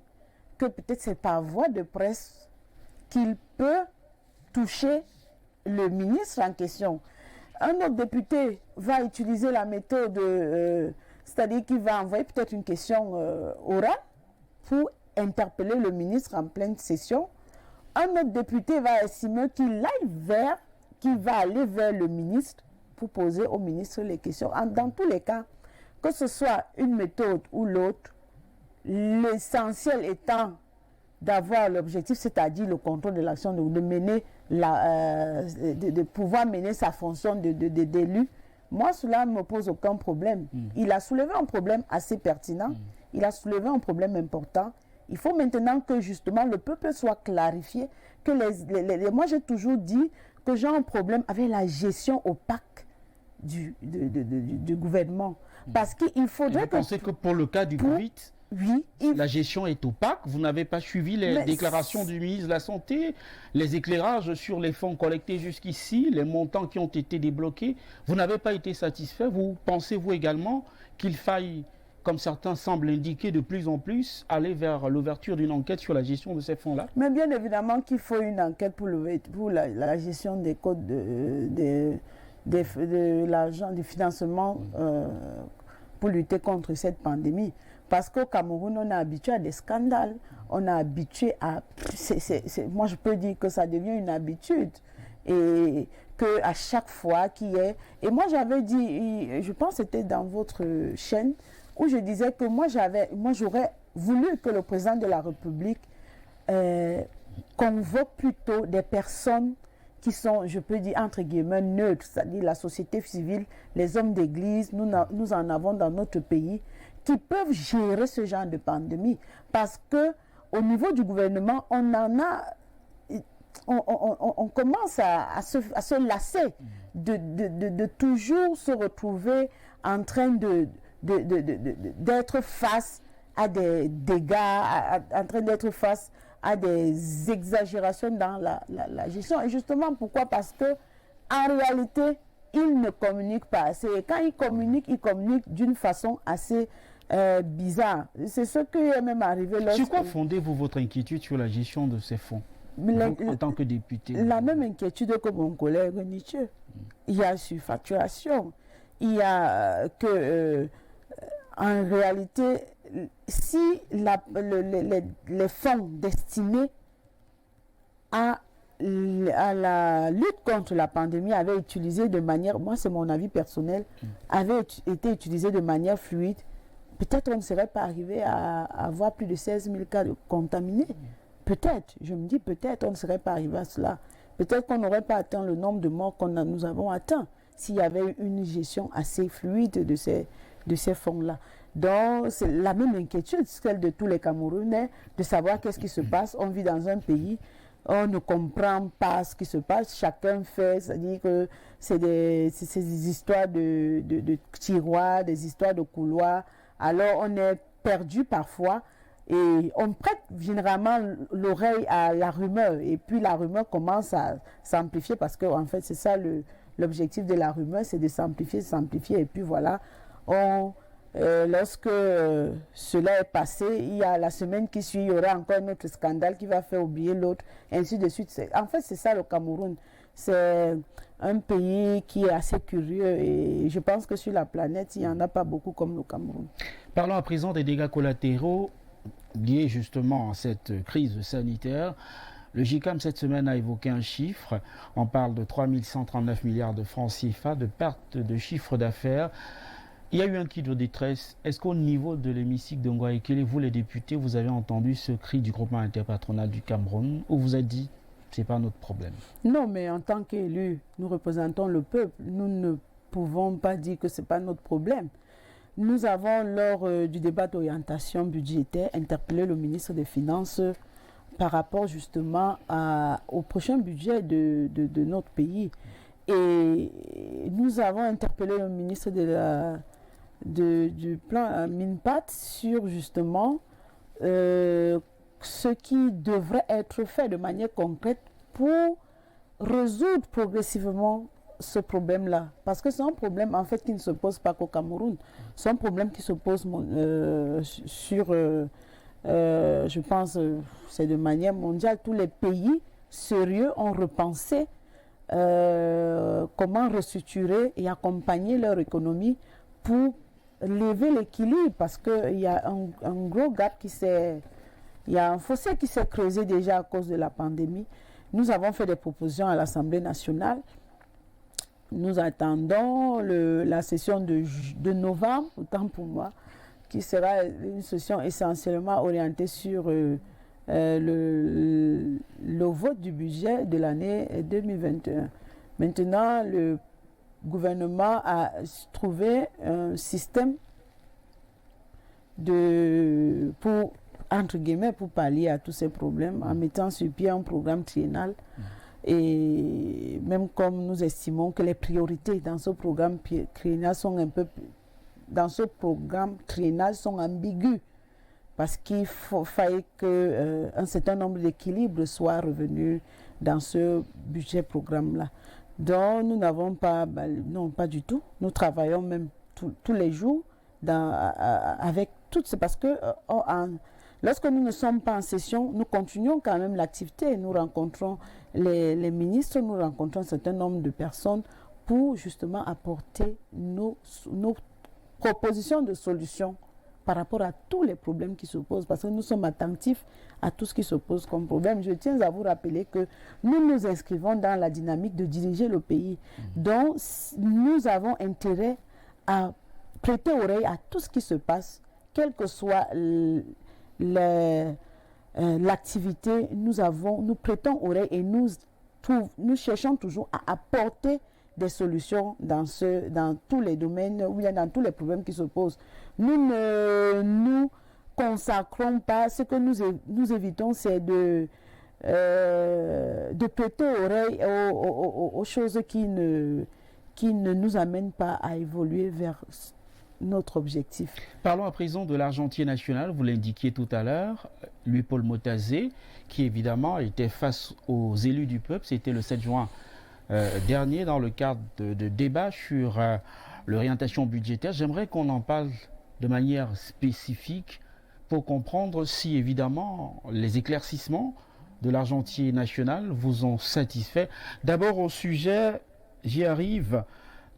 que peut-être c'est par voie de presse qu'il peut toucher le ministre en question. Un autre député va utiliser la méthode, c'est-à-dire qu'il va envoyer peut-être une question orale pour interpeller le ministre en pleine session. Un autre député va estimer qu'il va aller vers le ministre pour poser au ministre les questions. Dans tous les cas, que ce soit une méthode ou l'autre, l'essentiel étant d'avoir l'objectif, c'est-à-dire le contrôle de l'action, de pouvoir mener sa fonction d'élu. Moi, cela ne me pose aucun problème. Il a soulevé un problème assez pertinent, il a soulevé un problème important. Il faut maintenant que justement le peuple soit clarifié. Moi, j'ai toujours dit que j'ai un problème avec la gestion opaque du gouvernement. Parce qu'il faudrait que... Vous pensez que pour le cas du Covid, oui, la gestion est opaque? Vous n'avez pas suivi les déclarations du ministre de la Santé, les éclairages sur les fonds collectés jusqu'ici, les montants qui ont été débloqués? Vous n'avez pas été satisfait? Vous pensez-vous également qu'il faille, comme certains semblent indiquer de plus en plus, aller vers l'ouverture d'une enquête sur la gestion de ces fonds-là? Mais bien évidemment qu'il faut une enquête pour la gestion des codes de l'argent, du financement pour lutter contre cette pandémie. Parce qu'au Cameroun, on est habitué à des scandales, on est habitué à... moi, je peux dire que ça devient une habitude. Et qu'à chaque fois qu'il y ait... Et moi, j'avais dit, je pense que c'était dans votre chaîne, où je disais que moi, j'aurais voulu que le président de la République convoque plutôt des personnes qui sont, je peux dire, entre guillemets, neutres, c'est-à-dire la société civile, les hommes d'église, nous en avons dans notre pays, qui peuvent gérer ce genre de pandémie. Parce que au niveau du gouvernement, on commence à se lasser de toujours se retrouver en train d'être face à des dégâts, en train d'être face à des exagérations dans la gestion. Et justement, pourquoi? Parce que en réalité, ils ne communiquent pas assez. Et quand ils communiquent d'une façon assez bizarre. C'est ce qui est même arrivé lorsque... Sur quoi fondez-vous votre inquiétude sur la gestion de ces fonds, en tant que député? La même inquiétude que mon collègue Nietzsche. Il y a surfacturation. Il y a que, en réalité, si les fonds destinés à la lutte contre la pandémie avaient utilisé de manière, moi c'est mon avis personnel, avaient été utilisés de manière fluide, peut-être on ne serait pas arrivé à avoir plus de 16 000 cas de contaminés. Peut-être, je me dis peut-être on ne serait pas arrivé à cela. Peut-être qu'on n'aurait pas atteint le nombre de morts nous avons atteint s'il y avait eu une gestion assez fluide de ces fonds-là. Donc, c'est la même inquiétude, celle de tous les Camerounais, de savoir qu'est-ce qui se passe. On vit dans un pays, on ne comprend pas ce qui se passe, chacun fait, c'est-à-dire que c'est des histoires de tiroirs, des histoires de couloirs. Alors, on est perdu parfois et on prête généralement l'oreille à la rumeur. Et puis, la rumeur commence à s'amplifier parce que, en fait, c'est ça l'objectif de la rumeur, c'est de s'amplifier. Et puis, voilà, lorsque cela est passé, il y a la semaine qui suit, il y aura encore un autre scandale qui va faire oublier l'autre, ainsi de suite. En fait, c'est ça le Cameroun. C'est un pays qui est assez curieux et je pense que sur la planète, il n'y en a pas beaucoup comme le Cameroun. Parlons à présent des dégâts collatéraux liés justement à cette crise sanitaire. Le GICAM cette semaine a évoqué un chiffre. On parle de 3139 milliards de francs CFA de perte de chiffre d'affaires. Il y a eu un cri de détresse. Est-ce qu'au niveau de l'hémicycle de Ngouaekele, vous les députés, vous avez entendu ce cri du groupement interpatronal du Cameroun ou vous avez dit c'est pas notre problème? Non, mais en tant qu'élus, nous représentons le peuple. Nous ne pouvons pas dire que ce n'est pas notre problème. Nous avons, lors du débat d'orientation budgétaire, interpellé le ministre des Finances par rapport justement au prochain budget de notre pays. Et nous avons interpellé le ministre du plan MINPAT sur justement ce qui devrait être fait de manière concrète pour résoudre progressivement ce problème-là. Parce que c'est un problème en fait qui ne se pose pas qu'au Cameroun. C'est un problème qui se pose je pense, c'est de manière mondiale. Tous les pays sérieux ont repensé comment restructurer et accompagner leur économie pour lever l'équilibre, parce qu'il y a un gros gap il y a un fossé qui s'est creusé déjà à cause de la pandémie. Nous avons fait des propositions à l'Assemblée nationale. Nous attendons la session de novembre, autant pour moi, qui sera une session essentiellement orientée sur le vote du budget de l'année 2021. Maintenant, le gouvernement a trouvé un système pour pallier à tous ces problèmes en mettant sur pied un programme triennal. Et même comme nous estimons que les priorités dans ce programme triennal sont ambiguës, parce qu'il fallait qu'un certain nombre d'équilibres soient revenus dans ce budget programme-là. Donc nous n'avons pas, non pas du tout, nous travaillons même tous les jours avec toutes ces, parce que lorsque nous ne sommes pas en session, nous continuons quand même l'activité. Nous rencontrons les ministres, nous rencontrons un certain nombre de personnes pour justement apporter nos propositions de solutions par rapport à tous les problèmes qui se posent, parce que nous sommes attentifs à tout ce qui se pose comme problème. Je tiens à vous rappeler que nous nous inscrivons dans la dynamique de diriger le pays. Donc, nous avons intérêt à prêter oreille à tout ce qui se passe, quelle que soit l'activité. Nous prêtons oreille et nous cherchons toujours à apporter des solutions dans tous les domaines, ou bien dans tous les problèmes qui se posent. Nous ne nous consacrons pas, ce que nous évitons, c'est de prêter oreille aux choses qui ne nous amènent pas à évoluer vers notre objectif. Parlons à présent de l'argentier national, vous l'indiquiez tout à l'heure, Louis-Paul Motazé, qui évidemment était face aux élus du peuple. C'était le 7 juin dernier dans le cadre de débats sur l'orientation budgétaire. J'aimerais qu'on en parle de manière spécifique pour comprendre si évidemment les éclaircissements de l'argentier national vous ont satisfait. D'abord au sujet, j'y arrive,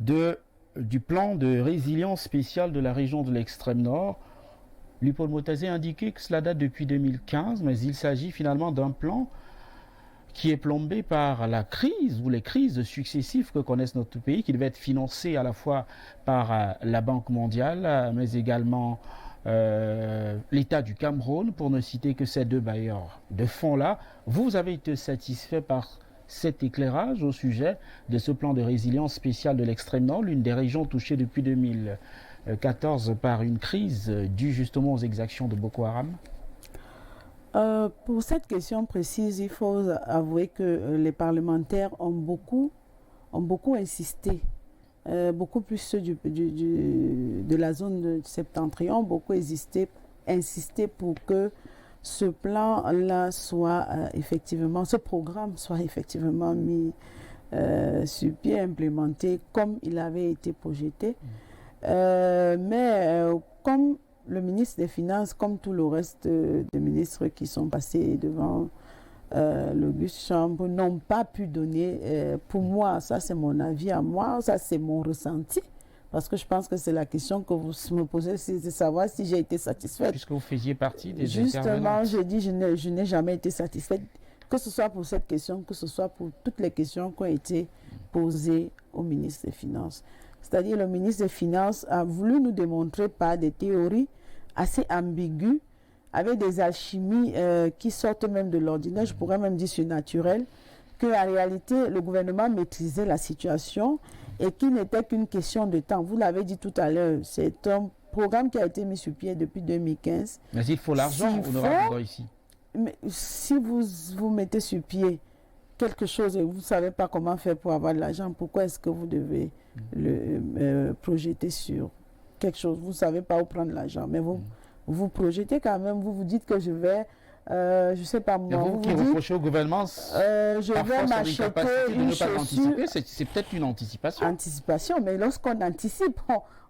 du plan de résilience spéciale de la région de l'extrême nord. Louis-Paul Motazé a indiqué que cela date depuis 2015, mais il s'agit finalement d'un plan qui est plombé par la crise ou les crises successives que connaissent notre pays, qui devait être financé à la fois par la Banque mondiale, mais également l'État du Cameroun, pour ne citer que ces deux bailleurs de fonds-là. Vous avez été satisfait par cet éclairage au sujet de ce plan de résilience spéciale de l'extrême nord, l'une des régions touchées depuis 2014 par une crise due justement aux exactions de Boko Haram? Pour cette question précise, il faut avouer que les parlementaires ont beaucoup insisté, beaucoup plus ceux de la zone septentrion, beaucoup insisté pour que ce plan-là soit effectivement, ce programme soit effectivement mis sur pied, implémenté comme il avait été projeté. Mais comme le ministre des Finances, comme tout le reste des ministres qui sont passés devant l'Auguste Chambre, n'ont pas pu donner, pour moi, ça c'est mon avis à moi, ça c'est mon ressenti, parce que je pense que c'est la question que vous me posez, c'est de savoir si j'ai été satisfaite. Puisque vous faisiez partie des Justement, j'ai dit je n'ai jamais été satisfaite, que ce soit pour cette question, que ce soit pour toutes les questions qui ont été posées au ministre des Finances. C'est-à-dire le ministre des Finances a voulu nous démontrer par des théories assez ambiguës, avec des alchimies qui sortent même de l'ordinaire, je pourrais même dire surnaturelles, qu'en réalité, le gouvernement maîtrisait la situation et qui n'était qu'une question de temps. Vous l'avez dit tout à l'heure, c'est un programme qui a été mis sur pied depuis 2015. Mais il faut l'argent, honorable ici. Mais si vous mettez sur pied quelque chose et vous ne savez pas comment faire pour avoir de l'argent, pourquoi est-ce que vous devez le projeter sur quelque chose? Vous ne savez pas où prendre l'argent, mais vous projetez quand même, vous vous dites que je vais, je ne sais pas moi, vous qui reprochez au gouvernement, je vais m'acheter une chaussure. C'est peut-être une anticipation. Anticipation, mais lorsqu'on anticipe,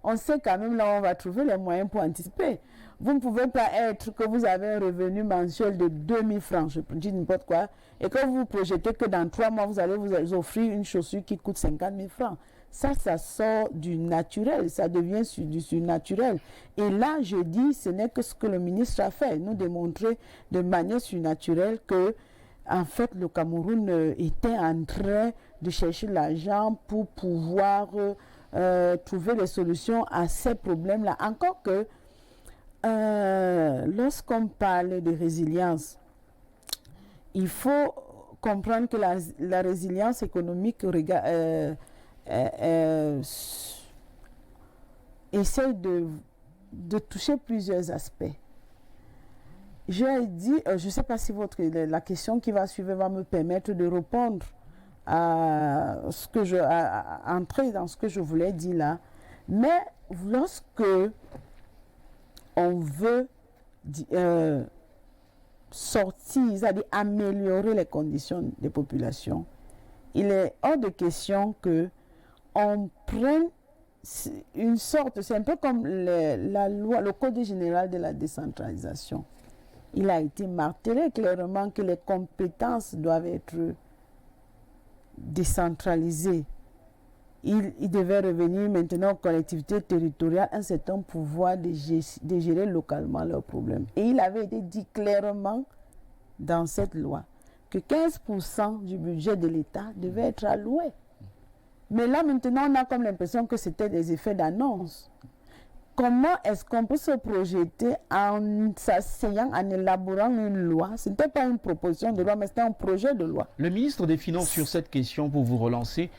on sait quand même là où on va trouver les moyens pour anticiper. Vous ne pouvez pas être que vous avez un revenu mensuel de 2000 francs, je dis n'importe quoi, et que vous projetez que dans 3 mois, vous allez vous offrir une chaussure qui coûte 50 000 francs. Ça sort du naturel, ça devient du surnaturel. Et là, je dis, ce n'est que ce que le ministre a fait, nous démontrer de manière surnaturelle que, en fait, le Cameroun était en train de chercher l'argent pour pouvoir trouver des solutions à ces problèmes-là. Encore que, lorsqu'on parle de résilience, il faut comprendre que la résilience économique essaie de toucher plusieurs aspects. J'ai dit, je ne sais pas si la question qui va suivre va me permettre de répondre à entrer dans ce que je voulais dire là, mais lorsque on veut sortir, c'est-à-dire améliorer les conditions des populations, il est hors de question que on prenne une sorte, c'est un peu comme la loi, le Code général de la décentralisation. Il a été martelé clairement que les compétences doivent être décentralisées. Il devait revenir maintenant aux collectivités territoriales un certain pouvoir de gérer localement leurs problèmes. Et il avait été dit clairement dans cette loi que 15% du budget de l'État devait être alloué. Mais là, maintenant, on a comme l'impression que c'était des effets d'annonce. Comment est-ce qu'on peut se projeter en s'asseyant, en élaborant une loi? Ce n'était pas une proposition de loi, mais c'était un projet de loi. Le ministre des Finances, sur cette question, pour vous relancer,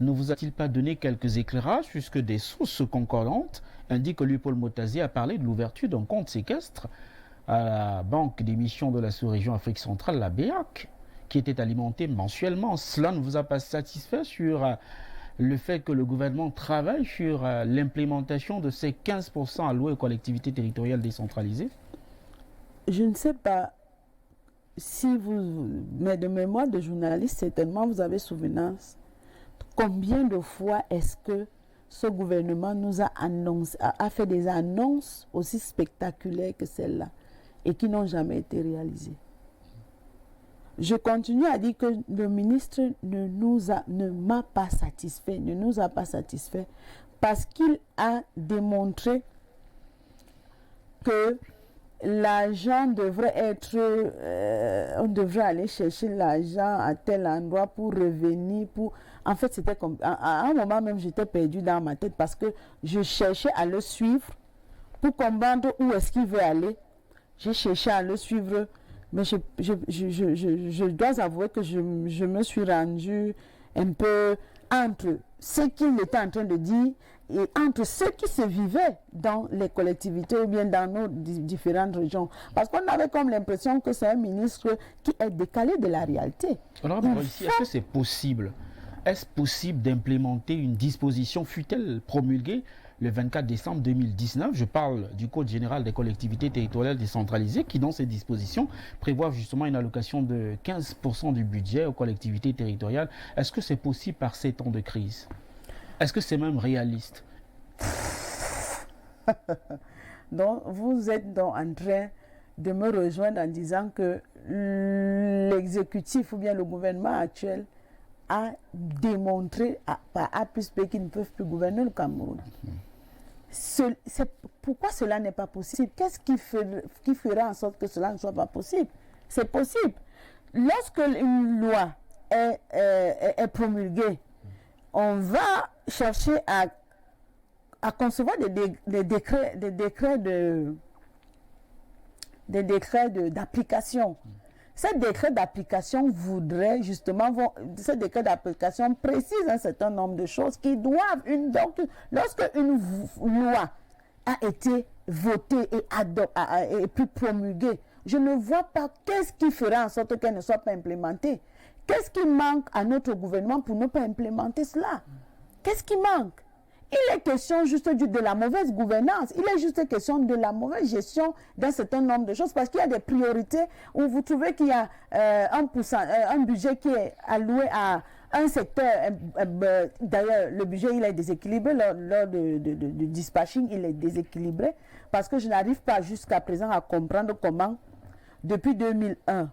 ne vous a-t-il pas donné quelques éclairages, puisque des sources concordantes indiquent que Paul Motazi a parlé de l'ouverture d'un compte séquestre à la Banque d'émission de la sous-région Afrique centrale, la BEAC, qui était alimenté mensuellement. Cela ne vous a pas satisfait sur le fait que le gouvernement travaille sur l'implémentation de ces 15% alloués aux collectivités territoriales décentralisées? Je ne sais pas si vous, mais de mémoire de journaliste, certainement vous avez souvenance. Combien de fois est-ce que ce gouvernement nous a fait des annonces aussi spectaculaires que celle-là et qui n'ont jamais été réalisées? Je continue à dire que le ministre ne nous a pas satisfait parce qu'il a démontré que l'argent devrait être, on devrait aller chercher l'argent à tel endroit pour revenir, en fait c'était comme, à un moment même j'étais perdue dans ma tête parce que je cherchais à le suivre pour comprendre où est-ce qu'il veut aller. J'ai cherché à le suivre, mais je dois avouer que je me suis rendue un peu entre ce qu'il était en train de dire et entre ceux qui se vivaient dans les collectivités ou bien dans nos différentes régions. Parce qu'on avait comme l'impression que c'est un ministre qui est décalé de la réalité. Alors, ici, est-ce que c'est possible? Est-ce possible d'implémenter une disposition, fut-elle promulguée le 24 décembre 2019, je parle du Code général des collectivités territoriales décentralisées qui, dans ces dispositions, prévoit justement une allocation de 15% du budget aux collectivités territoriales. Est-ce que c'est possible par ces temps de crise? Est-ce que c'est même réaliste? Donc, vous êtes donc en train de me rejoindre en disant que l'exécutif ou bien le gouvernement actuel a démontré par A plus B qu'ils ne peuvent plus gouverner le Cameroun. Pourquoi cela n'est pas possible? Qu'est-ce qui fera en sorte que cela ne soit pas possible? C'est possible. Lorsque une loi est promulguée, on va chercher à concevoir des décrets d'application. Ces décrets d'application voudraient justement, ces décrets d'application précisent un certain nombre de choses qui doivent, lorsque une loi a été votée et puis promulguée, je ne vois pas qu'est-ce qui fera en sorte qu'elle ne soit pas implémentée. Qu'est-ce qui manque à notre gouvernement pour ne pas implémenter cela? Qu'est-ce qui manque? Il est question juste de la mauvaise gouvernance. Il est juste question de la mauvaise gestion d'un certain nombre de choses parce qu'il y a des priorités où vous trouvez qu'il y a un budget qui est alloué à un secteur. D'ailleurs, le budget il est déséquilibré lors du dispatching, il est déséquilibré parce que je n'arrive pas jusqu'à présent à comprendre comment, depuis 2001,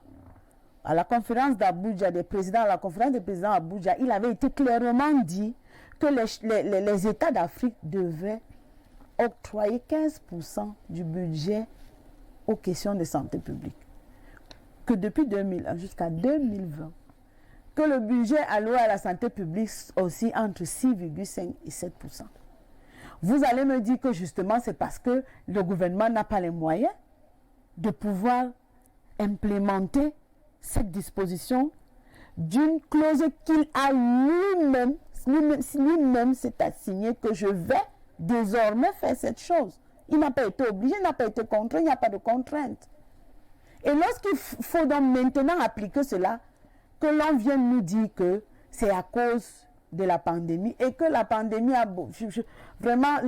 à la conférence d'Abuja, des présidents, à la conférence des présidents d'Abuja, il avait été clairement dit que les États d'Afrique devaient octroyer 15% du budget aux questions de santé publique. Que depuis 2001 jusqu'à 2020, que le budget alloué à la santé publique aussi entre 6,5 et 7%. Vous allez me dire que justement c'est parce que le gouvernement n'a pas les moyens de pouvoir implémenter cette disposition d'une clause qu'il a lui-même s'est assigné que je vais désormais faire cette chose. Il n'a pas été obligé, il n'a pas été contraint, il n'y a pas de contrainte. Et lorsqu'il faut donc maintenant appliquer cela, que l'on vienne nous dire que c'est à cause de la pandémie et que la pandémie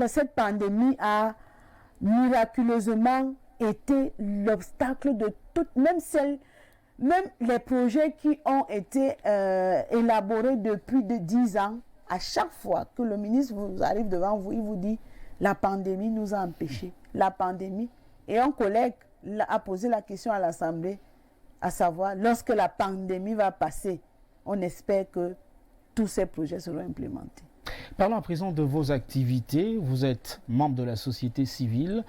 cette pandémie a miraculeusement été l'obstacle de toutes, même les projets qui ont été élaborés depuis 10 ans, à chaque fois que le ministre vous arrive devant vous, il vous dit la pandémie nous a empêchés. La pandémie. Et un collègue a posé la question à l'Assemblée, à savoir, lorsque la pandémie va passer, on espère que tous ces projets seront implémentés. Parlons à présent de vos activités. Vous êtes membre de la société civile.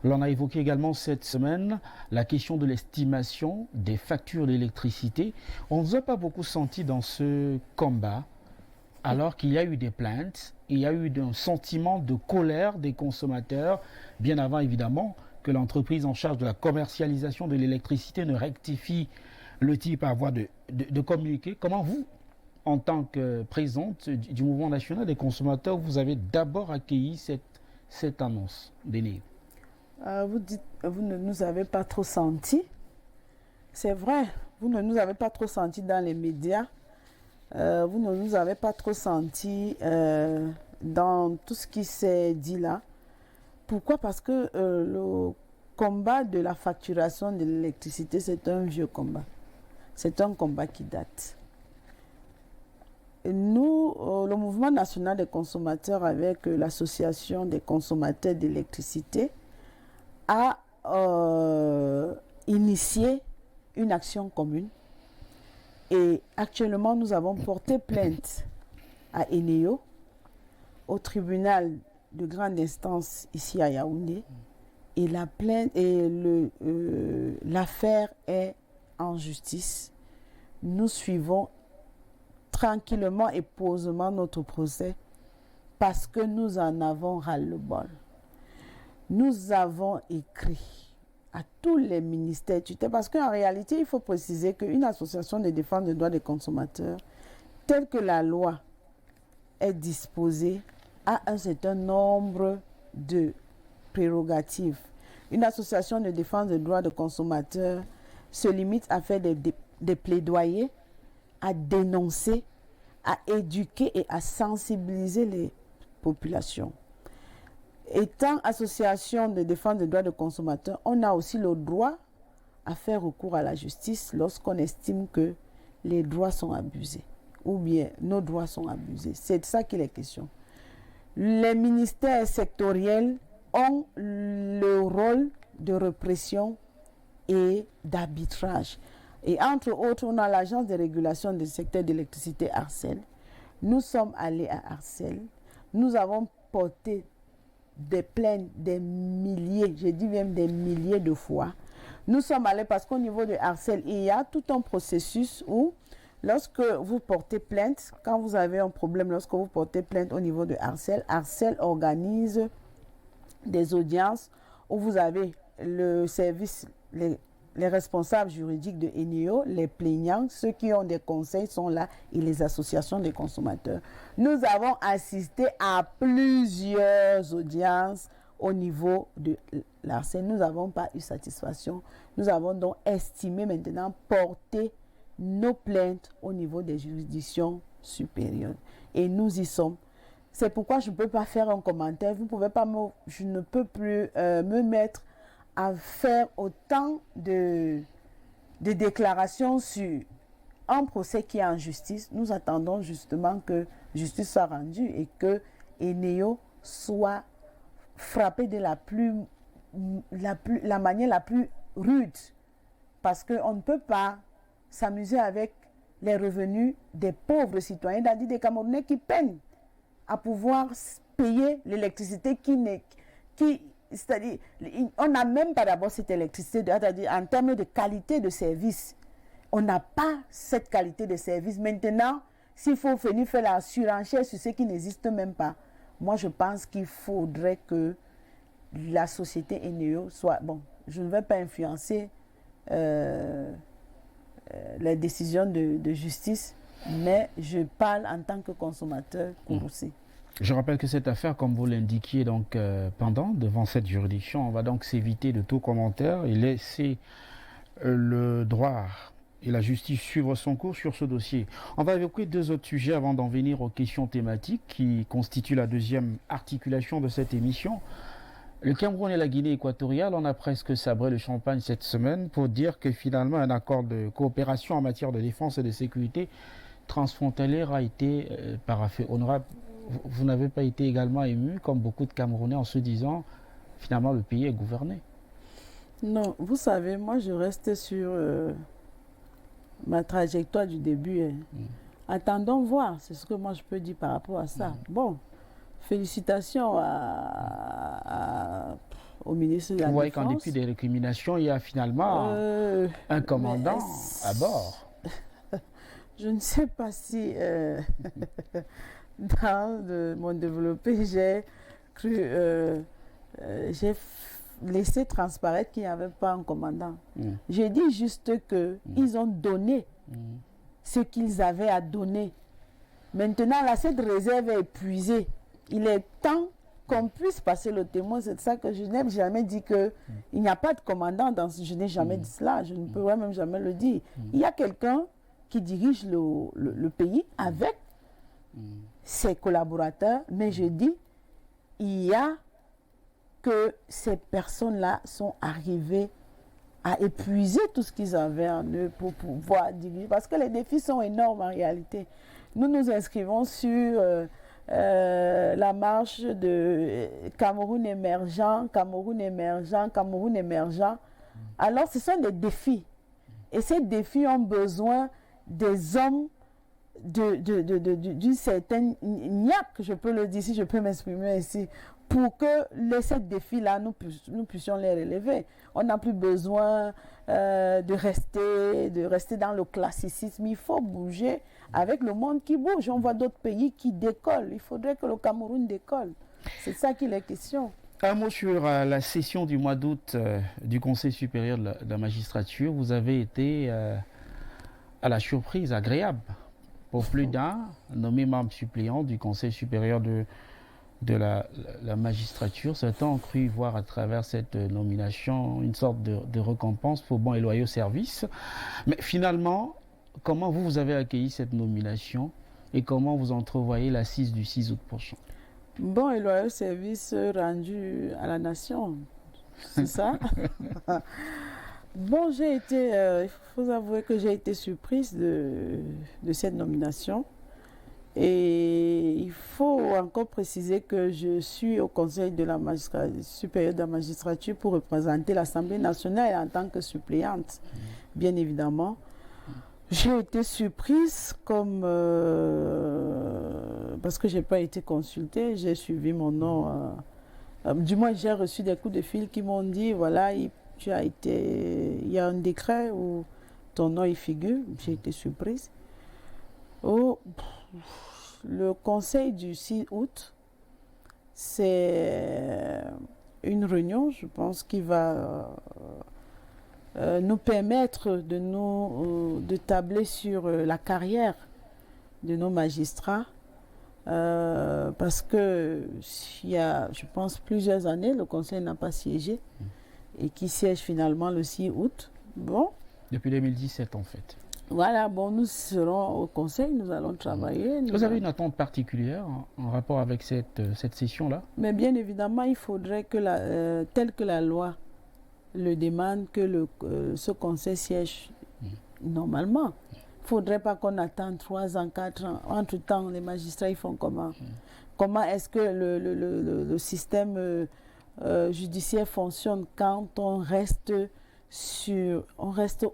L'on a évoqué également cette semaine la question de l'estimation des factures d'électricité. On ne vous a pas beaucoup senti dans ce combat, alors qu'il y a eu des plaintes, il y a eu un sentiment de colère des consommateurs, bien avant évidemment que l'entreprise en charge de la commercialisation de l'électricité ne rectifie le tir par voie de communiquer. Comment vous, en tant que présidente du mouvement national des consommateurs, vous avez d'abord accueilli cette annonce, Béné? Vous dites, vous ne nous avez pas trop senti. C'est vrai, vous ne nous avez pas trop senti dans les médias. Vous ne nous avez pas trop senti dans tout ce qui s'est dit là. Pourquoi? Parce que le combat de la facturation de l'électricité, c'est un vieux combat. C'est un combat qui date. Nous, le mouvement national des consommateurs avec l'association des consommateurs d'électricité a initié une action commune. Et actuellement, nous avons porté plainte à Eneo, au tribunal de grande instance ici à Yaoundé. Et l'affaire est en justice. Nous suivons tranquillement et posément notre procès parce que nous en avons ras-le-bol. Nous avons écrit à tous les ministères tutelles parce qu'en réalité, il faut préciser qu'une association de défense des droits des consommateurs, telle que la loi est disposée, a un certain nombre de prérogatives. Une association de défense des droits des consommateurs se limite à faire des plaidoyers, à dénoncer, à éduquer et à sensibiliser les populations. Étant association de défense des droits des consommateurs, on a aussi le droit à faire recours à la justice lorsqu'on estime que les droits sont abusés ou bien nos droits sont abusés. C'est de ça qu'il est question. Les ministères sectoriels ont le rôle de répression et d'arbitrage. Et entre autres, on a l'agence de régulation du secteur d'électricité ARCEL. Nous sommes allés à ARCEL. Nous avons porté des plaintes, des milliers, je dis même des milliers de fois. Nous sommes allés parce qu'au niveau de ARCEL, il y a tout un processus où, lorsque vous portez plainte, quand vous avez un problème, lorsque vous portez plainte au niveau de ARCEL, ARCEL organise des audiences où vous avez le service les responsables juridiques de ENEO, les plaignants, ceux qui ont des conseils sont là et les associations des consommateurs. Nous avons assisté à plusieurs audiences au niveau de l'ARCEP. Nous n'avons pas eu satisfaction. Nous avons donc estimé maintenant porter nos plaintes au niveau des juridictions supérieures. Et nous y sommes. C'est pourquoi je ne peux pas faire un commentaire. Vous pouvez pas je ne peux plus me mettre à faire autant de déclarations sur un procès qui est en justice. Nous attendons justement que justice soit rendue et que ENEO soit frappé de la manière la plus rude. Parce qu'on ne peut pas s'amuser avec les revenus des pauvres citoyens, c'est-à-dire des Camerounais qui peinent à pouvoir payer l'électricité c'est-à-dire, on n'a même pas d'abord cette électricité, c'est-à-dire en termes de qualité de service. On n'a pas cette qualité de service. Maintenant, s'il faut venir faire la surenchère sur ce qui n'existe même pas, moi je pense qu'il faudrait que la société ENEO soit... Bon, je ne vais pas influencer les décisions de justice, mais je parle en tant que consommateur courroucé. Je rappelle que cette affaire, comme vous l'indiquiez donc pendant devant cette juridiction, on va donc s'éviter de tout commentaire et laisser le droit et la justice suivre son cours sur ce dossier. On va évoquer deux autres sujets avant d'en venir aux questions thématiques qui constituent la deuxième articulation de cette émission. Le Cameroun et la Guinée équatoriale, on a presque sabré le champagne cette semaine pour dire que finalement un accord de coopération en matière de défense et de sécurité transfrontalière a été paraphé. Honorable, vous n'avez pas été également ému, comme beaucoup de Camerounais, en se disant, finalement, le pays est gouverné? Non, vous savez, moi, je reste sur ma trajectoire du début. Attendons voir, c'est ce que moi, je peux dire par rapport à ça. Bon, félicitations au ministre de la Défense. Vous voyez qu'en dépit des récriminations, il y a finalement un commandant à bord. Je ne sais pas si... dans mon développé, j'ai laissé transparaître qu'il n'y avait pas un commandant. J'ai dit juste qu'ils ont donné ce qu'ils avaient à donner. Maintenant, là, cette réserve est épuisée. Il est temps qu'on puisse passer le témoin. C'est ça que je n'ai jamais dit qu'il n'y a pas de commandant dans ce... Je n'ai jamais dit cela. Je ne pourrais même jamais le dire. Il y a quelqu'un qui dirige le pays avec ses collaborateurs, mais je dis, il y a que ces personnes-là sont arrivées à épuiser tout ce qu'ils avaient en eux pour pouvoir diriger, parce que les défis sont énormes en réalité. Nous nous inscrivons sur la marche de Cameroun émergent, Cameroun émergent, Cameroun émergent. Alors ce sont des défis, et ces défis ont besoin des hommes d'une certaine niaque, je peux le dire, si je peux m'exprimer ainsi, pour que ces défis-là, nous puissions les relever. On n'a plus besoin de rester dans le classicisme. Il faut bouger avec le monde qui bouge. On voit d'autres pays qui décollent. Il faudrait que le Cameroun décolle. C'est ça qu'il est question. Un mot sur la session du mois d'août du Conseil supérieur de la magistrature. Vous avez été à la surprise agréable pour plus d'un nommé membre suppléant du Conseil supérieur de la magistrature. Certains ont cru voir à travers cette nomination une sorte de récompense pour bon et loyaux service. Mais finalement, comment vous avez accueilli cette nomination et comment vous entrevoyez l'assise du 6 août prochain? Bon et loyaux service rendu à la nation, c'est ça? Bon, il faut avouer que j'ai été surprise de cette nomination. Et il faut encore préciser que je suis au Conseil de la supérieur de la magistrature pour représenter l'Assemblée nationale en tant que suppléante, bien évidemment. J'ai été surprise parce que je n'ai pas été consultée, j'ai suivi mon nom. Du moins, j'ai reçu des coups de fil qui m'ont dit, voilà, il y a un décret où ton nom y figure. J'ai été surprise. Le conseil du 6 août, c'est une réunion, je pense, qui va nous permettre de tabler sur la carrière de nos magistrats, parce que il y a, je pense, plusieurs années, le Conseil n'a pas siégé et qui siège finalement le 6 août. Bon. Depuis 2017, en fait. Voilà, bon, nous serons au Conseil, nous allons travailler. Vous avez une attente particulière en rapport avec cette session-là? Mais bien évidemment, il faudrait que, tel que la loi le demande, que ce Conseil siège normalement. Il ne faudrait pas qu'on attende 3 ans, 4 ans. Entre-temps, les magistrats, ils font comment? Comment est-ce que le système judiciaire fonctionne quand on reste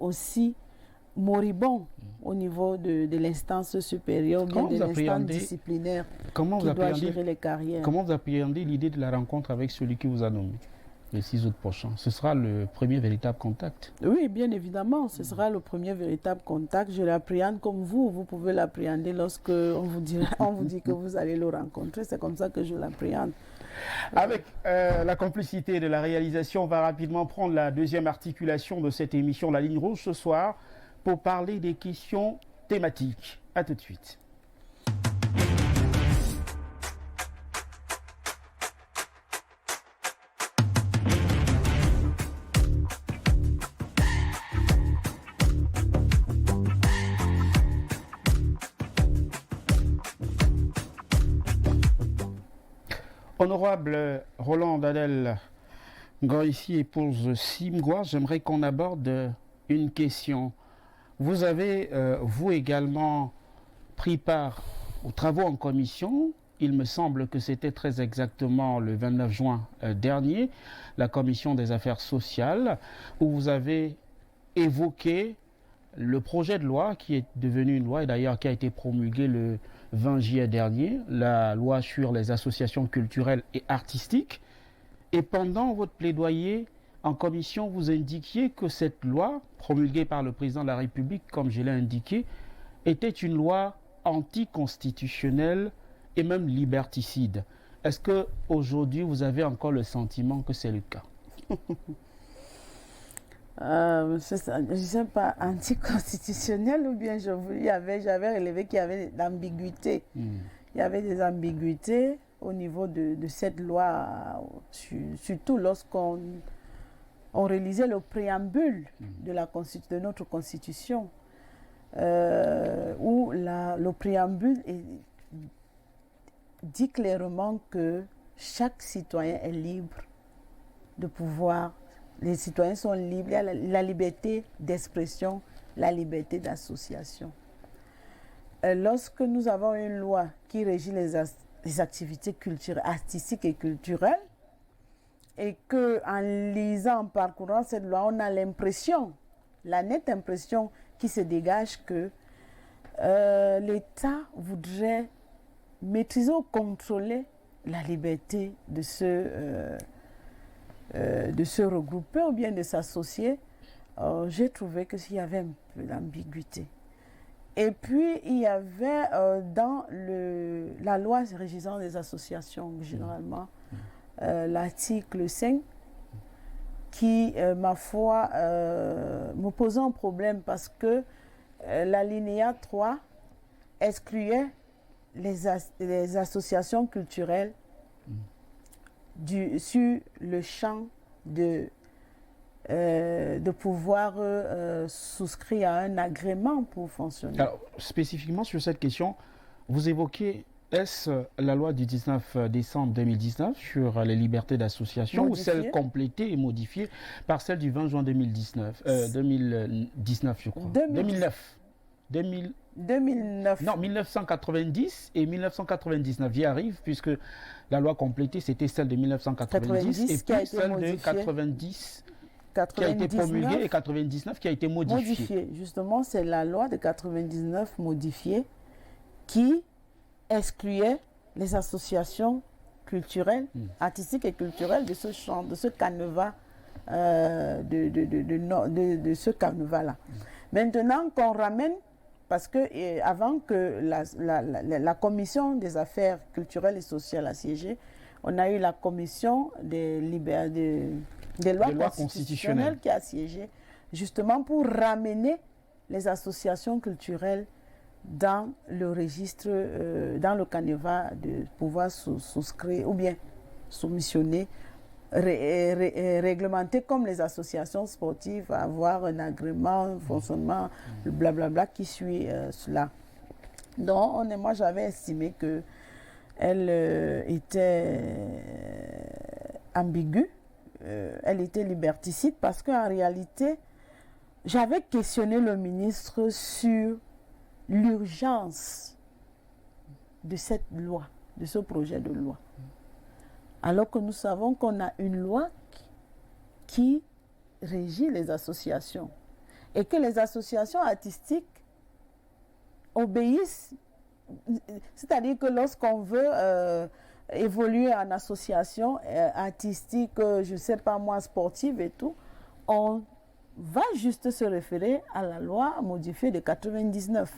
aussi moribond au niveau de l'instance supérieure, bien de l'instance disciplinaire qui doit gérer les carrières? Comment vous appréhendez l'idée de la rencontre avec celui qui vous a nommé le 6 août prochain? Ce sera le premier véritable contact? Oui, bien évidemment, ce sera le premier véritable contact. Je l'appréhende comme vous pouvez l'appréhender lorsque on vous dit que vous allez le rencontrer. C'est comme ça que je l'appréhende. Avec la complicité de la réalisation, on va rapidement prendre la deuxième articulation de cette émission, La Ligne Rouge, ce soir, pour parler des questions thématiques. A tout de suite. Honorable Roland Dadel Ngoïsi, épouse Simgwa, j'aimerais qu'on aborde une question. Vous avez, vous également, pris part aux travaux en commission. Il me semble que c'était très exactement le 29 juin dernier, la commission des affaires sociales, où vous avez évoqué le projet de loi qui est devenu une loi et d'ailleurs qui a été promulgué le 20 juillet dernier, la loi sur les associations culturelles et artistiques. Et pendant votre plaidoyer en commission, vous indiquiez que cette loi, promulguée par le président de la République, comme je l'ai indiqué, était une loi anticonstitutionnelle et même liberticide. Est-ce qu'aujourd'hui, vous avez encore le sentiment que c'est le cas? Je ne sais pas, anticonstitutionnel ou bien j'avais relevé qu'il y avait de l'ambiguïté. Il y avait des ambiguïtés au niveau de cette loi, surtout lorsqu'on relisait le préambule de notre Constitution, où le préambule dit clairement que chaque citoyen est libre de pouvoir. Les citoyens sont libres, il y a la liberté d'expression, la liberté d'association. Lorsque nous avons une loi qui régit les activités culturelles, artistiques et culturelles, et qu'en lisant, en parcourant cette loi, on a l'impression, la nette impression qui se dégage que l'État voudrait maîtriser ou contrôler la liberté de se regrouper ou bien de s'associer, j'ai trouvé qu'il y avait un peu d'ambiguïté. Et puis, il y avait dans la loi régissant les associations, généralement, l'article 5, qui, ma foi, me posait un problème parce que l'alinéa 3 excluait les associations culturelles sur le champ de pouvoir souscrire à un agrément pour fonctionner. Alors, spécifiquement sur cette question, vous évoquez, est-ce la loi du 19 décembre 2019 sur les libertés d'association ou celle complétée et modifiée par celle du 20 juin 2019, 2019 je crois. 2009. Non, 1990 et 1999. J'y arrive puisque la loi complétée, c'était celle de 1990 et puis celle de 90 qui a été promulguée et 99 qui a été modifiée. Justement, c'est la loi de 99 modifiée qui excluait les associations culturelles, artistiques et culturelles de ce champ, de ce canevas, de ce canevas-là. Maintenant qu'on ramène, parce que avant que la commission des affaires culturelles et sociales a siégé, on a eu la commission des lois constitutionnelles qui a siégé justement pour ramener les associations culturelles dans le registre, dans le canevas de pouvoir souscrire ou bien soumissionner, réglementer comme les associations sportives, avoir un agrément, un fonctionnement, le blablabla qui suit cela. Donc, honnêtement, j'avais estimé que elle était ambiguë, elle était liberticide parce qu'en réalité, j'avais questionné le ministre sur l'urgence de cette loi, de ce projet de loi. Alors que nous savons qu'on a une loi qui régit les associations et que les associations artistiques obéissent, c'est-à-dire que lorsqu'on veut évoluer en association artistique, je ne sais pas moi, sportive et tout, on va juste se référer à la loi modifiée de 99.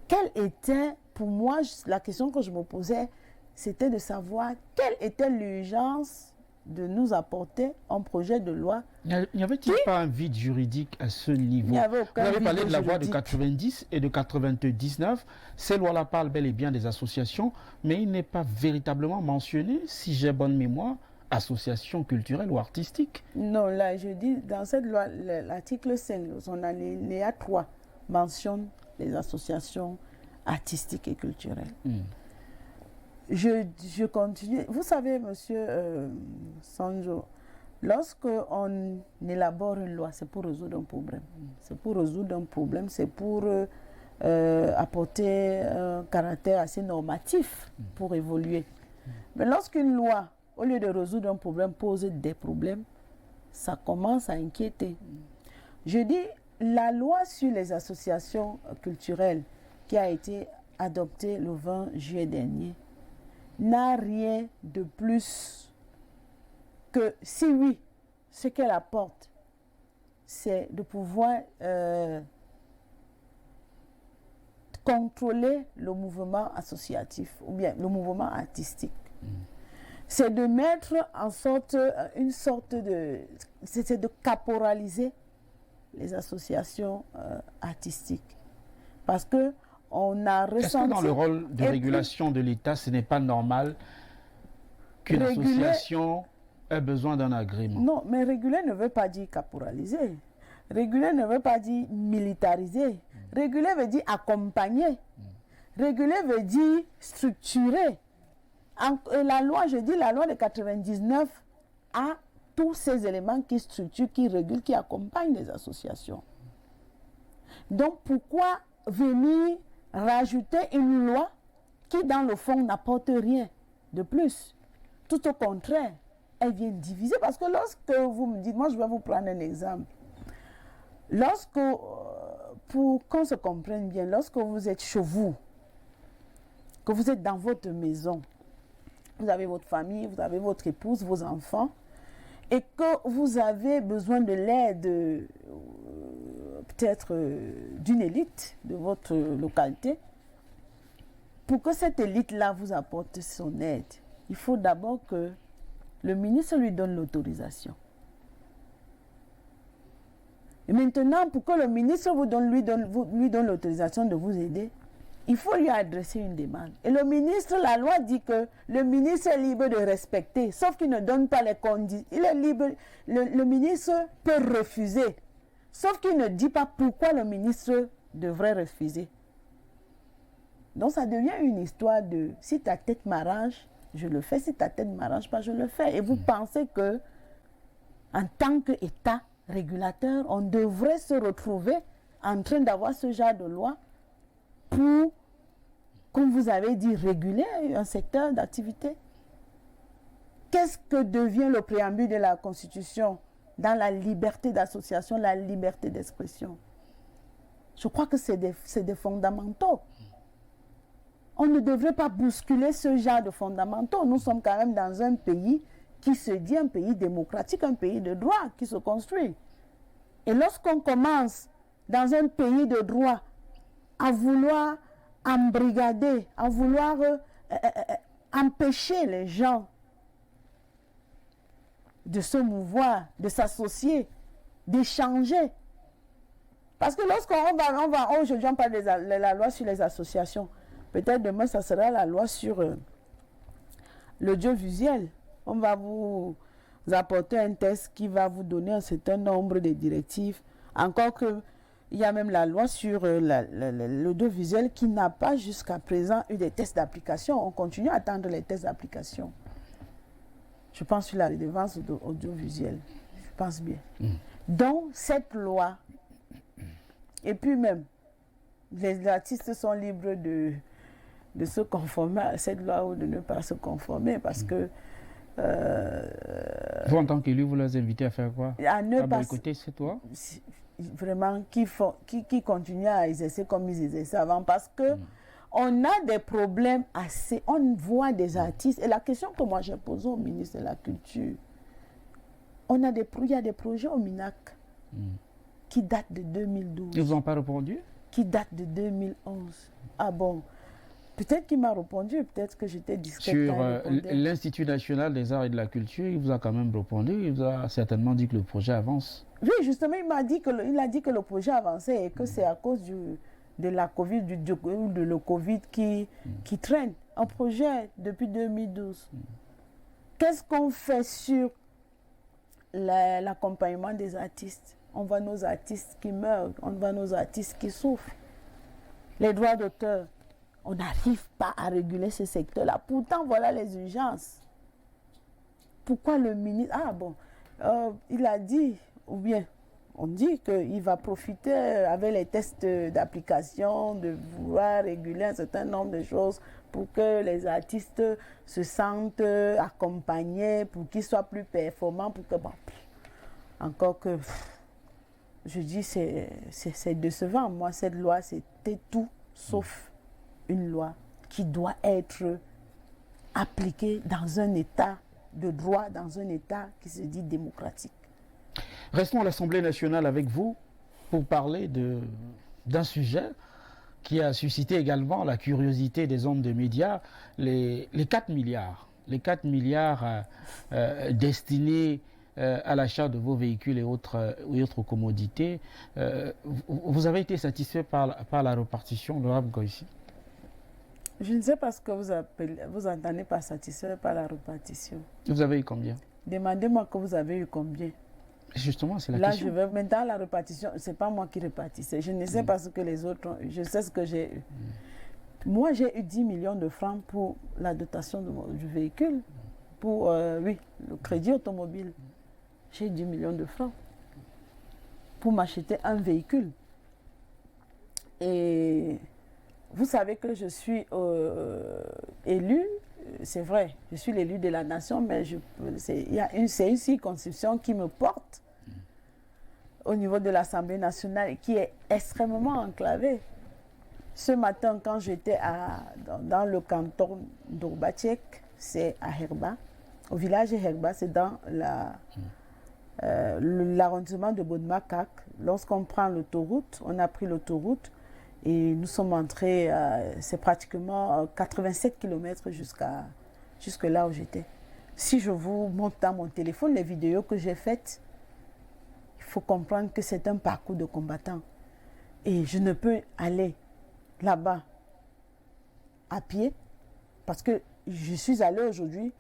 Quelle était, pour moi, la question que je me posais, c'était de savoir quelle était l'urgence de nous apporter un projet de loi. N'y avait-il pas un vide juridique à ce niveau? Il n'y avait aucun Vous avez parlé vide de la loi de juridique. 90 et de 99. Ces lois-là parlent bel et bien des associations, mais il n'est pas véritablement mentionné, si j'ai bonne mémoire, association culturelle ou artistique. Non, là, je dis, dans cette loi, l'article 5, son alinéa 3 mentionne les associations artistiques et culturelles. Je continue. Vous savez, monsieur Sanjo, lorsqu'on élabore une loi, c'est pour résoudre un problème. C'est pour résoudre un problème, c'est pour apporter un caractère assez normatif pour évoluer. Mais lorsqu'une loi, au lieu de résoudre un problème, pose des problèmes, ça commence à inquiéter. Je dis, la loi sur les associations culturelles qui a été adoptée le 20 juillet dernier n'a rien de plus que, si oui, ce qu'elle apporte, c'est de pouvoir contrôler le mouvement associatif ou bien le mouvement artistique. C'est de mettre en sorte, une sorte de... c'est de caporaliser les associations artistiques. Parce que on a ressenti... Est-ce que dans le rôle de régulation de l'État, ce n'est pas normal qu'une association ait besoin d'un agrément? Non, mais réguler ne veut pas dire caporaliser. Réguler ne veut pas dire militariser. Réguler veut dire accompagner. Réguler veut dire structurer. La loi, je dis la loi de 99 a tous ces éléments qui structurent, qui régulent, qui accompagnent les associations. Donc pourquoi venir rajouter une loi qui dans le fond n'apporte rien de plus? Tout au contraire, elle vient diviser. Parce que lorsque vous me dites, moi je vais vous prendre un exemple. Lorsque, pour qu'on se comprenne bien, lorsque vous êtes chez vous, que vous êtes dans votre maison, vous avez votre famille, vous avez votre épouse, vos enfants, et que vous avez besoin de l'aide peut-être d'une élite de votre localité, pour que cette élite-là vous apporte son aide, il faut d'abord que le ministre lui donne l'autorisation. Et maintenant, pour que le ministre lui donne l'autorisation de vous aider, il faut lui adresser une demande. Et le ministre, la loi dit que le ministre est libre de respecter, sauf qu'il ne donne pas les conditions. Il est libre, le ministre peut refuser, sauf qu'il ne dit pas pourquoi le ministre devrait refuser. Donc ça devient une histoire de si ta tête m'arrange, je le fais, si ta tête ne m'arrange pas, je le fais. Et vous pensez que, en tant qu'État régulateur, on devrait se retrouver en train d'avoir ce genre de loi pour, comme vous avez dit, réguler un secteur d'activité? Qu'est-ce que devient le préambule de la Constitution dans la liberté d'association, la liberté d'expression? Je crois que c'est des fondamentaux. On ne devrait pas bousculer ce genre de fondamentaux. Nous sommes quand même dans un pays qui se dit un pays démocratique, un pays de droit qui se construit. Et lorsqu'on commence dans un pays de droit à vouloir embrigader, à vouloir empêcher les gens de se mouvoir, de s'associer, d'échanger, Parce que aujourd'hui on parle de la loi sur les associations. Peut-être demain, ça sera la loi sur l'audiovisuel. On va vous apporter un test qui va vous donner un certain nombre de directives. Encore que il y a même la loi sur l'audiovisuel qui n'a pas jusqu'à présent eu des tests d'application. On continue à attendre les tests d'application. Je pense sur la redevance audiovisuelle. Je pense bien. Donc, cette loi, et puis même, les artistes sont libres de se conformer à cette loi ou de ne pas se conformer parce que... vous, en tant qu'élu, vous les invitez à faire quoi? À ne pas... boycotter cette loi? Vraiment, qui continuent à exercer comme ils exerçaient avant parce que on a des problèmes assez... On voit des artistes... Et la question que moi j'ai posée au ministre de la Culture, il y a des projets au MINAC qui datent de 2012. Ils vous ont pas répondu? Qui datent de 2011. Ah bon? Peut-être qu'il m'a répondu, peut-être que j'étais discrète. Sur l'Institut national des arts et de la culture, il vous a quand même répondu. Il vous a certainement dit que le projet avance. Oui, justement, il a dit que le projet avançait et que c'est à cause de la Covid, de le Covid qui traîne. Un projet depuis 2012. Qu'est-ce qu'on fait sur l'accompagnement des artistes? On voit nos artistes qui meurent, on voit nos artistes qui souffrent. Les droits d'auteur. On n'arrive pas à réguler ce secteur-là. Pourtant, voilà les urgences. Pourquoi le ministre... Ah bon, il a dit, ou bien, on dit qu'il va profiter avec les tests d'application, de vouloir réguler un certain nombre de choses pour que les artistes se sentent accompagnés, pour qu'ils soient plus performants, pour que... Bon, encore que... Je dis, c'est décevant. Moi, cette loi, c'était tout sauf... une loi qui doit être appliquée dans un état de droit, dans un état qui se dit démocratique. Restons à l'Assemblée nationale avec vous pour parler d'un sujet qui a suscité également la curiosité des hommes de médias, les 4 milliards. Les 4 milliards destinés à l'achat de vos véhicules et autres commodités. Vous avez été satisfait par la répartition, l'honorable Ngoïsi? Je ne sais pas ce que vous entendez par satisfait par la répartition. Vous avez eu combien? Demandez-moi que vous avez eu combien. Justement, c'est la question. Là, maintenant, la répartition, ce n'est pas moi qui répartissais. Je ne sais pas ce que les autres ont eu. Je sais ce que j'ai eu. Moi, j'ai eu 10 millions de francs pour la dotation du véhicule, pour, le crédit automobile. J'ai eu 10 millions de francs pour m'acheter un véhicule. Et... Vous savez que je suis élu, c'est vrai, je suis l'élu de la nation, mais c'est une circonscription qui me porte au niveau de l'Assemblée nationale qui est extrêmement enclavée. Ce matin, quand j'étais dans le canton d'Orbatiek, c'est à Herba, au village de Herba, c'est dans l'arrondissement de Bodmakak. Lorsqu'on prend l'autoroute, on a pris l'autoroute, et nous sommes entrés, c'est pratiquement 87 km jusque là où j'étais. Si je vous montre dans mon téléphone les vidéos que j'ai faites, il faut comprendre que c'est un parcours de combattant. Et je ne peux aller là-bas à pied parce que je suis allée aujourd'hui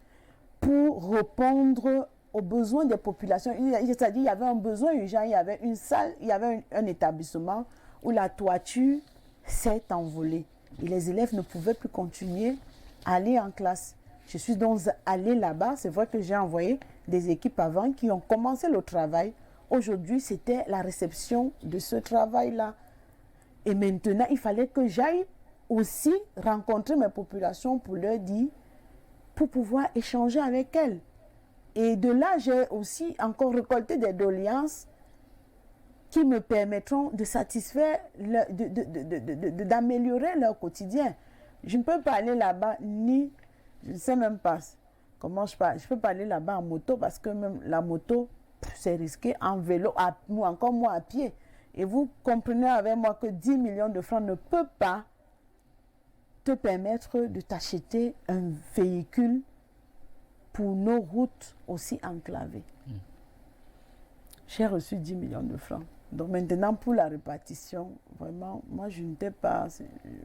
pour répondre aux besoins des populations. C'est-à-dire qu'il y avait un besoin urgent, il y avait une salle, il y avait un établissement où la toiture s'est envolée. Et les élèves ne pouvaient plus continuer à aller en classe. Je suis donc allée là-bas. C'est vrai que j'ai envoyé des équipes avant qui ont commencé le travail. Aujourd'hui, c'était la réception de ce travail-là. Et maintenant, il fallait que j'aille aussi rencontrer mes populations pour leur dire, pour pouvoir échanger avec elles. Et de là, j'ai aussi encore récolté des doléances qui me permettront de satisfaire, d'améliorer leur quotidien. Je ne peux pas aller là-bas ni, je ne sais même pas comment je parle. Je ne peux pas aller là-bas en moto parce que même la moto, c'est risqué, en vélo, ou encore moi à pied. Et vous comprenez avec moi que 10 millions de francs ne peut pas te permettre de t'acheter un véhicule pour nos routes aussi enclavées. J'ai reçu 10 millions de francs. Donc maintenant, pour la répartition, vraiment, moi je n'étais pas...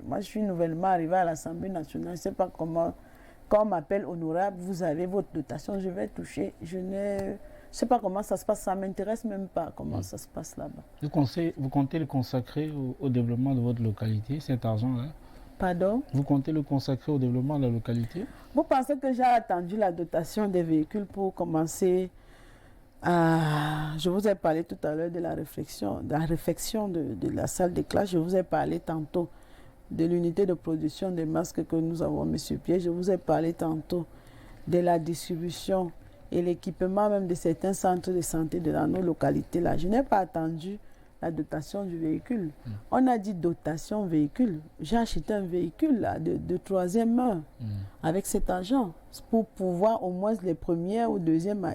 Moi je suis nouvellement arrivée à l'Assemblée nationale, je ne sais pas comment... Quand on m'appelle honorable, vous avez votre dotation, je vais toucher. Je ne sais pas comment ça se passe, ça ne m'intéresse même pas comment ça se passe là-bas. Vous comptez le consacrer au développement de votre localité, cet argent-là? Pardon? Vous comptez le consacrer au développement de la localité? Vous pensez que j'ai attendu la dotation des véhicules pour commencer à... Je vous ai parlé tout à l'heure de la réflexion de la salle de classe. Je vous ai parlé tantôt de l'unité de production des masques que nous avons mis sur pied. Je vous ai parlé tantôt de la distribution et l'équipement même de certains centres de santé dans nos localités là. Je n'ai pas attendu la dotation du véhicule. On a dit dotation véhicule. J'ai acheté un véhicule là, de troisième main avec cet argent pour pouvoir au moins les premières ou deuxième,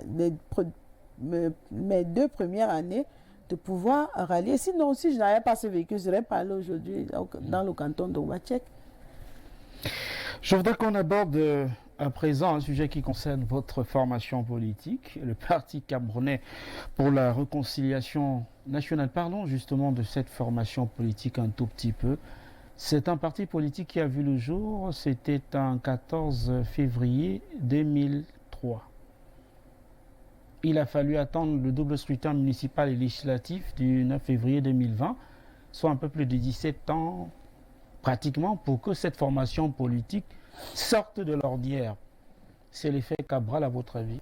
mes 2 premières années de pouvoir rallier. Sinon, si je n'avais pas ce véhicule, je n'aurais pas allé aujourd'hui dans le canton de Ouachek. Je voudrais qu'on aborde à présent un sujet qui concerne votre formation politique, le Parti camerounais pour la réconciliation nationale. Parlons justement de cette formation politique un tout petit peu. C'est un parti politique qui a vu le jour, c'était un 14 février 2003. Il a fallu attendre le double scrutin municipal et législatif du 9 février 2020, soit un peu plus de 17 ans pratiquement, pour que cette formation politique sorte de l'ordinaire. C'est l'effet Cabral à votre avis?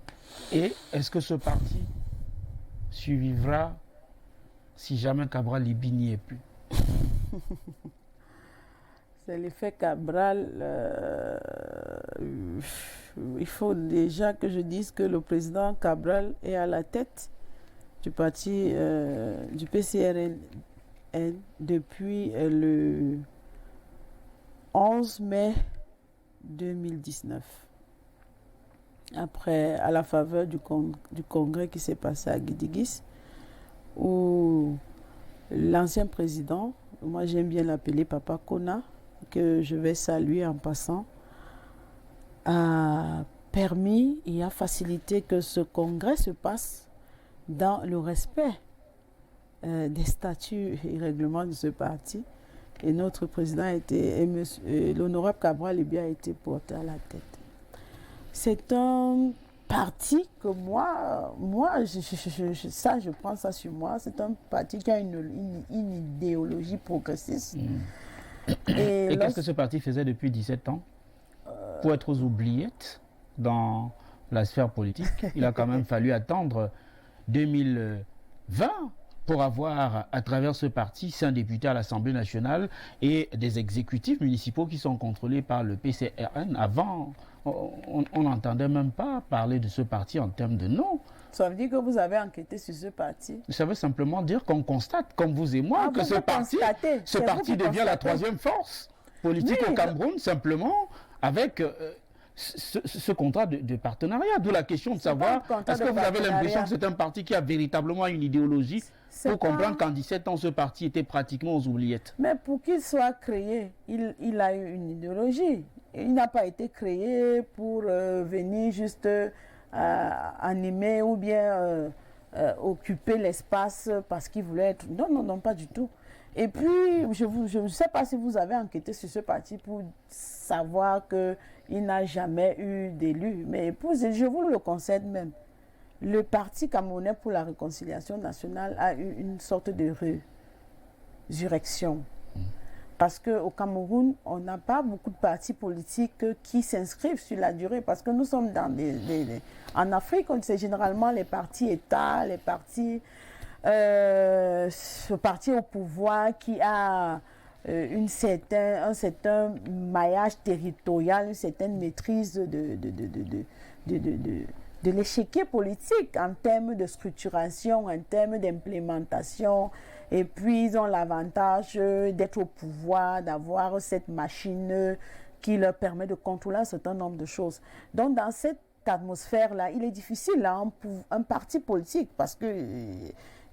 Et est-ce que ce parti survivra si jamais Cabral Libye n'y est plus? C'est l'effet Cabral. Il faut déjà que je dise que le président Cabral est à la tête du parti du PCRN depuis le 11 mai 2019. Après, à la faveur du congrès qui s'est passé à Guidigis, où l'ancien président, moi j'aime bien l'appeler Papa Kona, que je vais saluer en passant, a permis et a facilité que ce congrès se passe dans le respect des statuts et règlements de ce parti. Et notre président a été, l'honorable Cabral Libye a été porté à la tête. C'est un parti que moi je prends ça sur moi. C'est un parti qui a une idéologie progressiste. Et qu'est-ce que ce parti faisait depuis 17 ans pour être aux oubliettes dans la sphère politique? Il a quand même fallu attendre 2020 pour avoir, à travers ce parti, 5 députés à l'Assemblée nationale et des exécutifs municipaux qui sont contrôlés par le PCRN. Avant, on n'entendait même pas parler de ce parti en termes de nom. Ça veut dire que vous avez enquêté sur ce parti? Ça veut simplement dire qu'on constate, comme vous et moi, que ce parti devient la troisième force politique au Cameroun, simplement avec ce contrat de partenariat. D'où la question de savoir, est-ce que vous avez l'impression que c'est un parti qui a véritablement une idéologie pour comprendre qu'en 17 ans, ce parti était pratiquement aux oubliettes? Mais pour qu'il soit créé, il a eu une idéologie. Il n'a pas été créé pour venir juste animer ou bien occuper l'espace parce qu'il voulait être... Non, pas du tout. Et puis, je ne sais pas si vous avez enquêté sur ce parti pour savoir qu'il n'a jamais eu d'élu. Mais je vous le concède même. Le Parti camerounais pour la réconciliation nationale a eu une sorte de résurrection. Parce qu'au Cameroun, on n'a pas beaucoup de partis politiques qui s'inscrivent sur la durée. Parce que nous sommes dans en Afrique, c'est généralement les partis États, les partis... ce parti au pouvoir qui a un certain maillage territorial, une certaine maîtrise de l'échiquier politique en termes de structuration, en termes d'implémentation. Et puis, ils ont l'avantage d'être au pouvoir, d'avoir cette machine qui leur permet de contrôler un certain nombre de choses. Donc, dans cette atmosphère-là, il est difficile à un parti politique parce que...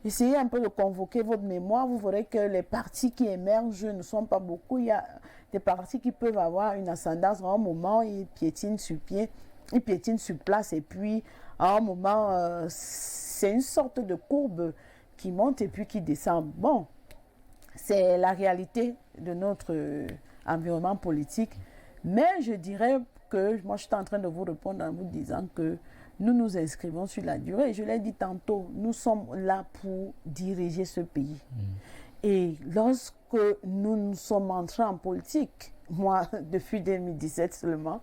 essayez un peu de convoquer votre mémoire, vous verrez que les partis qui émergent ne sont pas beaucoup. Il y a des partis qui peuvent avoir une ascendance. À un moment, ils piétinent sur pied, ils piétinent sur place. Et puis, à un moment, c'est une sorte de courbe qui monte et puis qui descend. Bon, c'est la réalité de notre environnement politique. Mais je dirais que, moi je suis en train de vous répondre en vous disant que nous nous inscrivons sur la durée. Je l'ai dit tantôt, nous sommes là pour diriger ce pays. Et lorsque nous sommes entrés en politique, moi depuis 2017 seulement,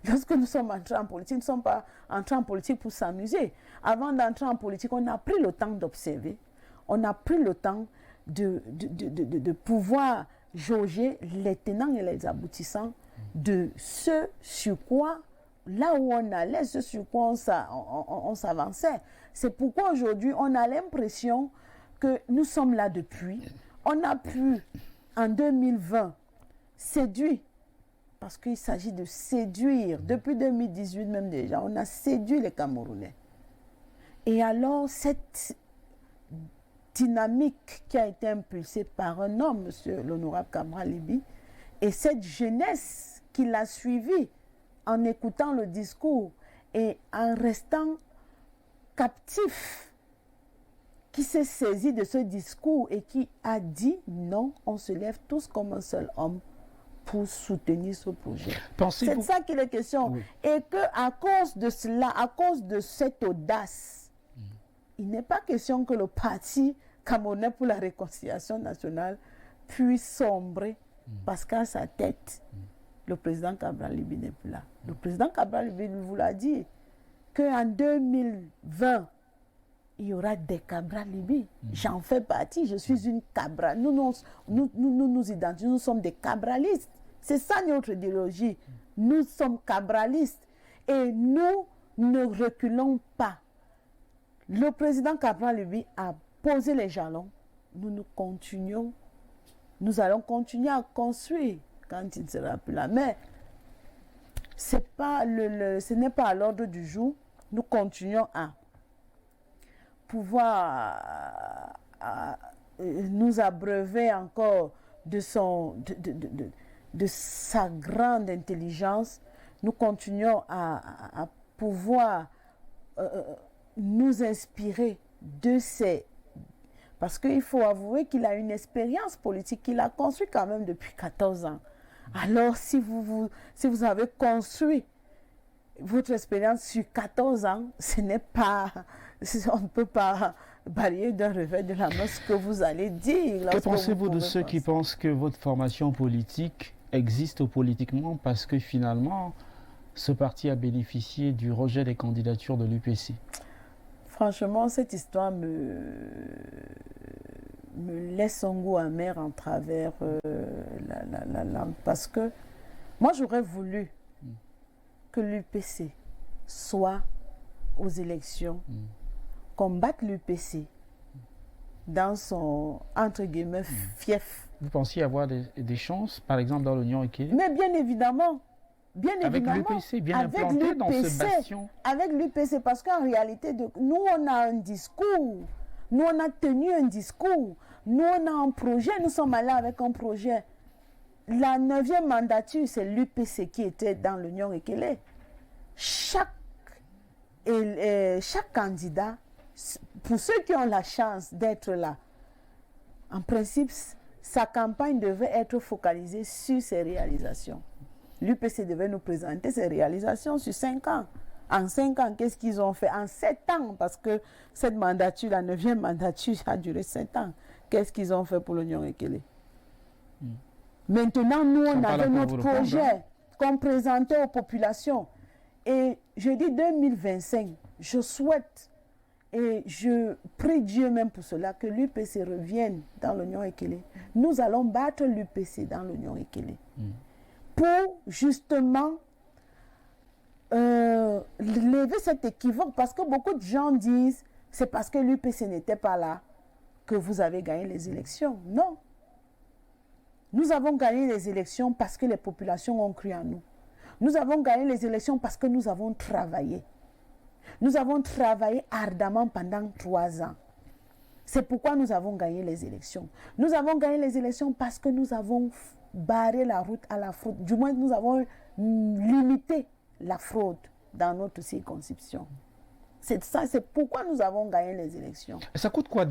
lorsque nous sommes entrés en politique, nous ne sommes pas entrés en politique pour s'amuser. Avant d'entrer en politique, on a pris le temps d'observer, on a pris le temps de pouvoir jauger les tenants et les aboutissants de ce sur quoi, là où on allait, ce sur quoi on s'avançait. C'est pourquoi aujourd'hui, on a l'impression que nous sommes là depuis. On a pu, en 2020, séduire, parce qu'il s'agit de séduire. Depuis 2018 même déjà, on a séduit les Camerounais. Et alors, cette dynamique qui a été impulsée par un homme, M. l'honorable Camara Libye, et cette jeunesse qui l'a suivi en écoutant le discours et en restant captif, qui s'est saisi de ce discours et qui a dit non, on se lève tous comme un seul homme pour soutenir ce projet. C'est de ça qu'il est question. Oui. Et qu'à cause de cela, à cause de cette audace, il n'est pas question que le parti camerounais pour la réconciliation nationale puisse sombrer parce qu'à sa tête, le président Cabral Libye n'est plus là. Le président Cabral Libye vous l'a dit qu'en 2020, il y aura des Cabral Libye. J'en fais partie, je suis une Cabral. Nous identifions, nous sommes des cabralistes. C'est ça notre idéologie. Nous sommes cabralistes et nous ne reculons pas. Le président Cabral Libye a posé les jalons. Nous continuons. Nous allons continuer à construire quand il ne sera plus là. Mais ce n'est pas à l'ordre du jour. Nous continuons à pouvoir nous abreuver encore de sa grande intelligence. Nous continuons à pouvoir nous inspirer de ces... Parce qu'il faut avouer qu'il a une expérience politique qu'il a construite quand même depuis 14 ans. Alors, si vous avez construit votre expérience sur 14 ans, ce n'est pas... On ne peut pas balayer d'un revers de la main ce que vous allez dire. Que pensez-vous de ceux qui pensent que votre formation politique existe politiquement parce que finalement, ce parti a bénéficié du rejet des candidatures de l'UPC? Franchement, cette histoire me laisse un goût amer en travers la langue. Parce que moi, j'aurais voulu que l'UPC soit aux élections, combattre l'UPC dans son, entre guillemets, fief. Vous pensiez avoir des chances, par exemple, dans l'Union équilibrée? Mais bien évidemment. Bien avec évidemment, l'UPC, bien implanté dans ce bastion. Avec l'UPC, parce qu'en réalité, nous, on a un discours. Nous, on a tenu un discours. Nous, on a un projet. Nous sommes allés avec un projet. La 9e mandature, c'est l'UPC qui était dans l'Union équilibrée. Chaque candidat, pour ceux qui ont la chance d'être là, en principe, sa campagne devait être focalisée sur ses réalisations. L'UPC devait nous présenter ses réalisations sur 5 ans. En 5 ans, qu'est-ce qu'ils ont fait? En 7 ans, parce que cette mandature, la 9e mandature, a duré 7 ans. Qu'est-ce qu'ils ont fait pour l'Union équilibrée? Maintenant, nous, on avait notre projet qu'on présentait aux populations. Et je dis 2025, je souhaite, et je prie Dieu même pour cela, que l'UPC revienne dans l'Union équilibrée. Nous allons battre l'UPC dans l'Union équilibrée. Pour justement lever cet équivoque, parce que beaucoup de gens disent c'est parce que l'UPC n'était pas là que vous avez gagné les élections. Non. Nous avons gagné les élections parce que les populations ont cru en nous. Nous avons gagné les élections parce que nous avons travaillé. Nous avons travaillé ardemment pendant 3 ans. C'est pourquoi nous avons gagné les élections. Nous avons gagné les élections parce que nous avons barré la route à la fraude. Du moins, nous avons limité la fraude dans notre circonscription. C'est ça, c'est pourquoi nous avons gagné les élections. Et ça coûte quoi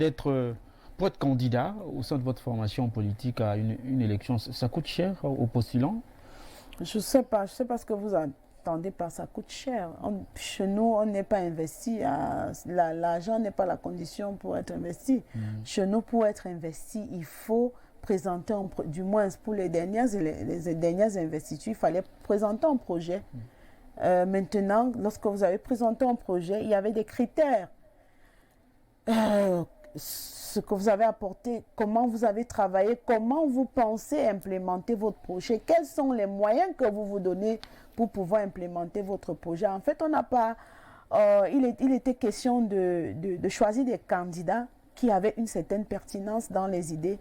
pour être candidat au sein de votre formation politique à une élection? Ça coûte cher aux postulants? Je sais pas ce que vous entendez par ça coûte cher. Chez nous, on n'est pas investi. L'argent n'est pas la condition pour être investi. Chez nous, pour être investi, il faut présenter, du moins pour les dernières investitures, il fallait présenter un projet. Maintenant, lorsque vous avez présenté un projet, il y avait des critères. Ce que vous avez apporté, comment vous avez travaillé, comment vous pensez implémenter votre projet, quels sont les moyens que vous vous donnez pour pouvoir implémenter votre projet. En fait, on n'a pas... il était question de choisir des candidats qui avaient une certaine pertinence dans les idées,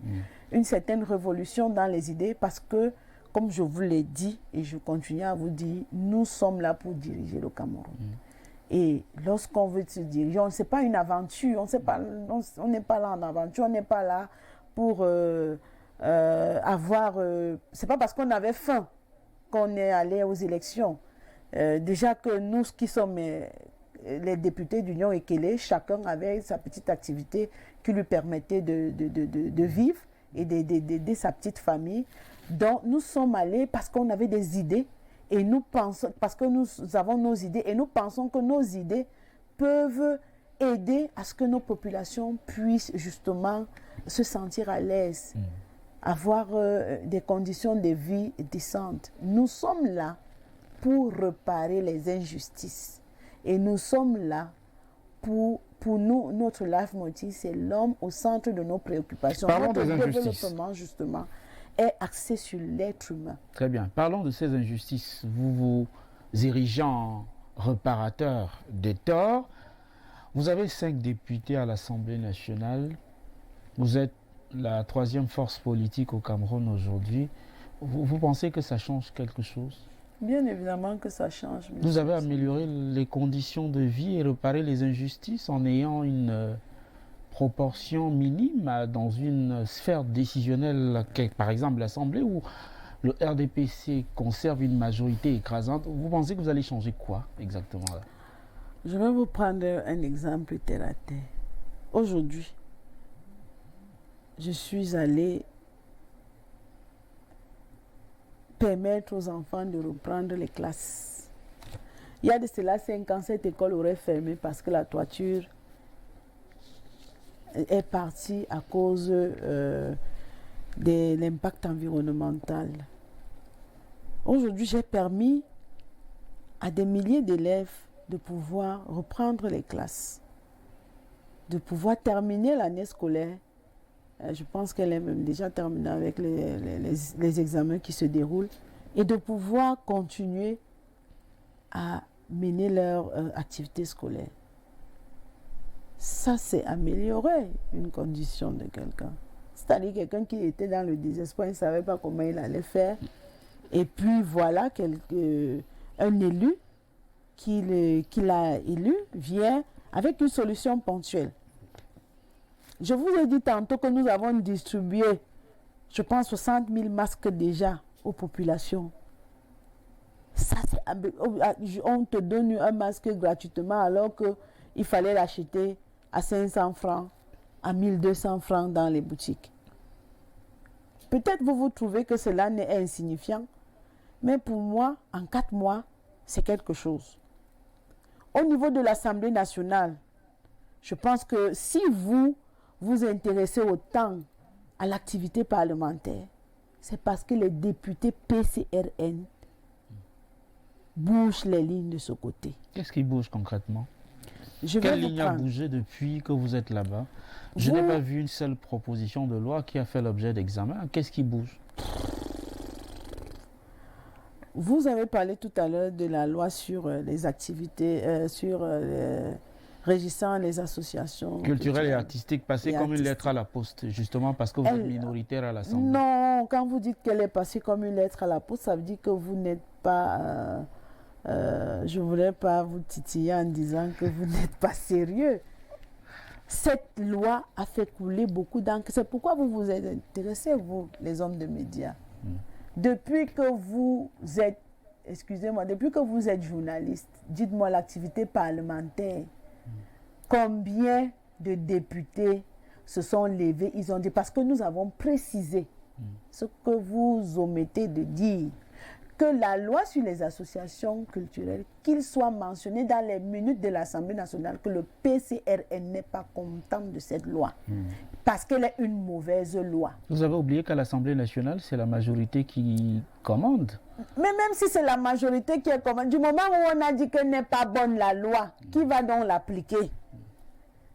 une certaine révolution dans les idées, parce que, comme je vous l'ai dit, et je continue à vous dire, nous sommes là pour diriger le Cameroun. Et lorsqu'on veut se diriger, ce n'est pas une aventure, on n'est pas là en aventure, on n'est pas là pour avoir... c'est pas parce qu'on avait faim qu'on est allé aux élections. Déjà que nous qui sommes les députés d'Union Ekele, chacun avait sa petite activité qui lui permettait de vivre et d'aider sa petite famille. Donc nous sommes allés parce qu'on avait des idées. Et nous pensons, parce que nous avons nos idées, et nous pensons que nos idées peuvent aider à ce que nos populations puissent justement se sentir à l'aise, avoir des conditions de vie décentes. Nous sommes là pour réparer les injustices. Et nous sommes là pour nous, notre leitmotiv, c'est l'homme au centre de nos préoccupations. Parlons notre des injustices. développement, justement, est axé sur l'être humain. Très bien. Parlons de ces injustices. Vous vous érigez en réparateur des torts. Vous avez 5 députés à l'Assemblée nationale. Vous êtes la 3e force politique au Cameroun aujourd'hui. Vous pensez que ça change quelque chose? Bien évidemment que ça change. Vous avez amélioré les conditions de vie et réparé les injustices en ayant une proportion minime dans une sphère décisionnelle, par exemple l'Assemblée, où le RDPC conserve une majorité écrasante. Vous pensez que vous allez changer quoi exactement là? Je vais vous prendre un exemple terre à terre. Aujourd'hui, je suis allée permettre aux enfants de reprendre les classes. Il y a de cela 5 ans, cette école aurait fermé parce que la toiture est partie à cause de l'impact environnemental. Aujourd'hui, j'ai permis à des milliers d'élèves de pouvoir reprendre les classes, de pouvoir terminer l'année scolaire. Je pense qu'elle est même déjà terminée avec les examens qui se déroulent, et de pouvoir continuer à mener leur activité scolaire. Ça, c'est améliorer une condition de quelqu'un. C'est-à-dire quelqu'un qui était dans le désespoir, il ne savait pas comment il allait faire. Et puis voilà, un élu qu'il a élu vient avec une solution ponctuelle. Je vous ai dit tantôt que nous avons distribué, je pense, 60 000 masques déjà aux populations. Ça, on te donne un masque gratuitement alors qu'il fallait l'acheter à 500 francs, à 1200 francs dans les boutiques. Peut-être vous trouvez que cela n'est insignifiant, mais pour moi, en 4 mois, c'est quelque chose. Au niveau de l'Assemblée nationale, je pense que si vous vous intéressez autant à l'activité parlementaire, c'est parce que les députés PCRN bougent les lignes de ce côté. Qu'est-ce qui bouge concrètement? Quelle ligne a bougé depuis que vous êtes là-bas? Je n'ai pas vu une seule proposition de loi qui a fait l'objet d'examen. Qu'est-ce qui bouge? Vous avez parlé tout à l'heure de la loi sur les activités, régissant les associations culturelles et artistiques, passée comme une lettre à la poste, justement parce que vous êtes minoritaire à l'Assemblée. Non, quand vous dites qu'elle est passée comme une lettre à la poste, ça veut dire que vous n'êtes pas... je ne voulais pas vous titiller en disant que vous n'êtes pas sérieux. Cette loi a fait couler beaucoup d'encre. C'est pourquoi vous vous êtes intéressés, vous, les hommes de médias. Depuis que vous êtes, excusez-moi, depuis que vous êtes journaliste, dites-moi l'activité parlementaire combien de députés se sont levés, ils ont dit, parce que nous avons précisé ce que vous omettez de dire, que la loi sur les associations culturelles, qu'il soit mentionné dans les minutes de l'Assemblée nationale que le PCRN n'est pas content de cette loi, parce qu'elle est une mauvaise loi. Vous avez oublié qu'à l'Assemblée nationale, c'est la majorité qui commande. Mais même si c'est la majorité qui commande, du moment où on a dit qu'elle n'est pas bonne la loi, qui va donc l'appliquer?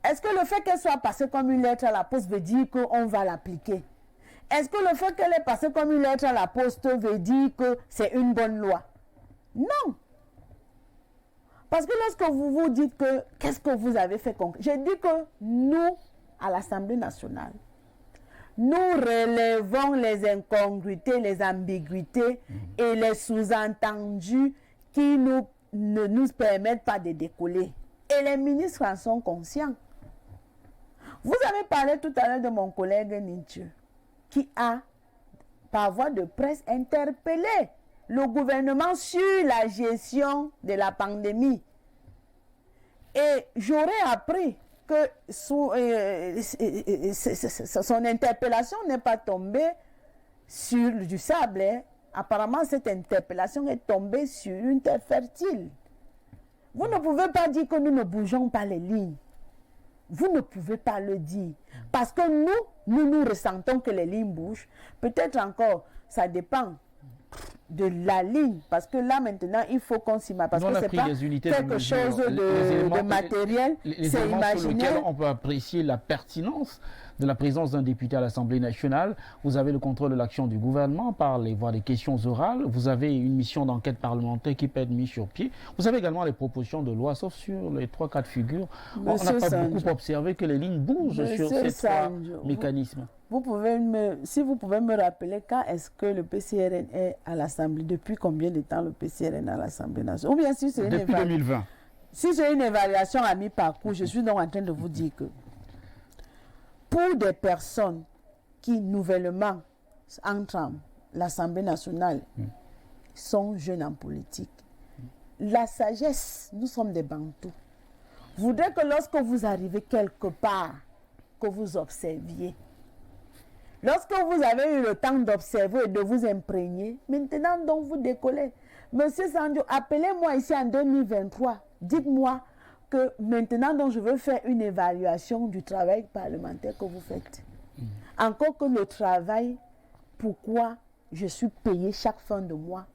Est-ce que le fait qu'elle soit passée comme une lettre à la poste veut dire qu'on va l'appliquer? Est-ce que le fait qu'elle est passée comme une lettre à la poste veut dire que c'est une bonne loi? Non. Parce que lorsque vous vous dites que qu'est-ce que vous avez fait concrètement, j'ai dit que nous, à l'Assemblée nationale, nous relevons les incongruités, les ambiguïtés et les sous-entendus qui ne nous permettent pas de décoller. Et les ministres en sont conscients. Vous avez parlé tout à l'heure de mon collègue Nietzsche, qui a, par voie de presse, interpellé le gouvernement sur la gestion de la pandémie. Et j'aurais appris que son interpellation n'est pas tombée sur du sable. Hein. Apparemment, cette interpellation est tombée sur une terre fertile. Vous ne pouvez pas dire que nous ne bougeons pas les lignes. Vous ne pouvez pas le dire. Parce que nous ressentons que les lignes bougent. Peut-être encore, ça dépend de la ligne. Parce que là, maintenant, il faut qu'on s'y mette. Parce que ce n'est pas quelque chose de matériel. C'est imaginaire. Sur lequel on peut apprécier la pertinence de la présence d'un député à l'Assemblée nationale. Vous avez le contrôle de l'action du gouvernement par les voies des questions orales. Vous avez une mission d'enquête parlementaire qui peut être mise sur pied. Vous avez également les propositions de loi, sauf sur les 3 cas de figure. On n'a pas beaucoup observé que les lignes bougent sur ces 3 mécanismes. Si vous pouvez me rappeler, quand est-ce que le PCRN est à l'Assemblée? Depuis combien de temps le PCRN est à l'Assemblée nationale? Ou bien si c'est depuis 2020. Si c'est une évaluation à mi-parcours, je suis donc en train de vous dire que pour des personnes qui nouvellement entrent à l'Assemblée nationale, sont jeunes en politique, la sagesse, nous sommes des Bantous, voudrait que lorsque vous arrivez quelque part, que vous observiez. Lorsque vous avez eu le temps d'observer et de vous imprégner, maintenant donc vous décollez. Monsieur Sandio, appelez-moi ici en 2023. Dites-moi que maintenant donc je veux faire une évaluation du travail parlementaire que vous faites. Encore que le travail, pourquoi je suis payé chaque fin de mois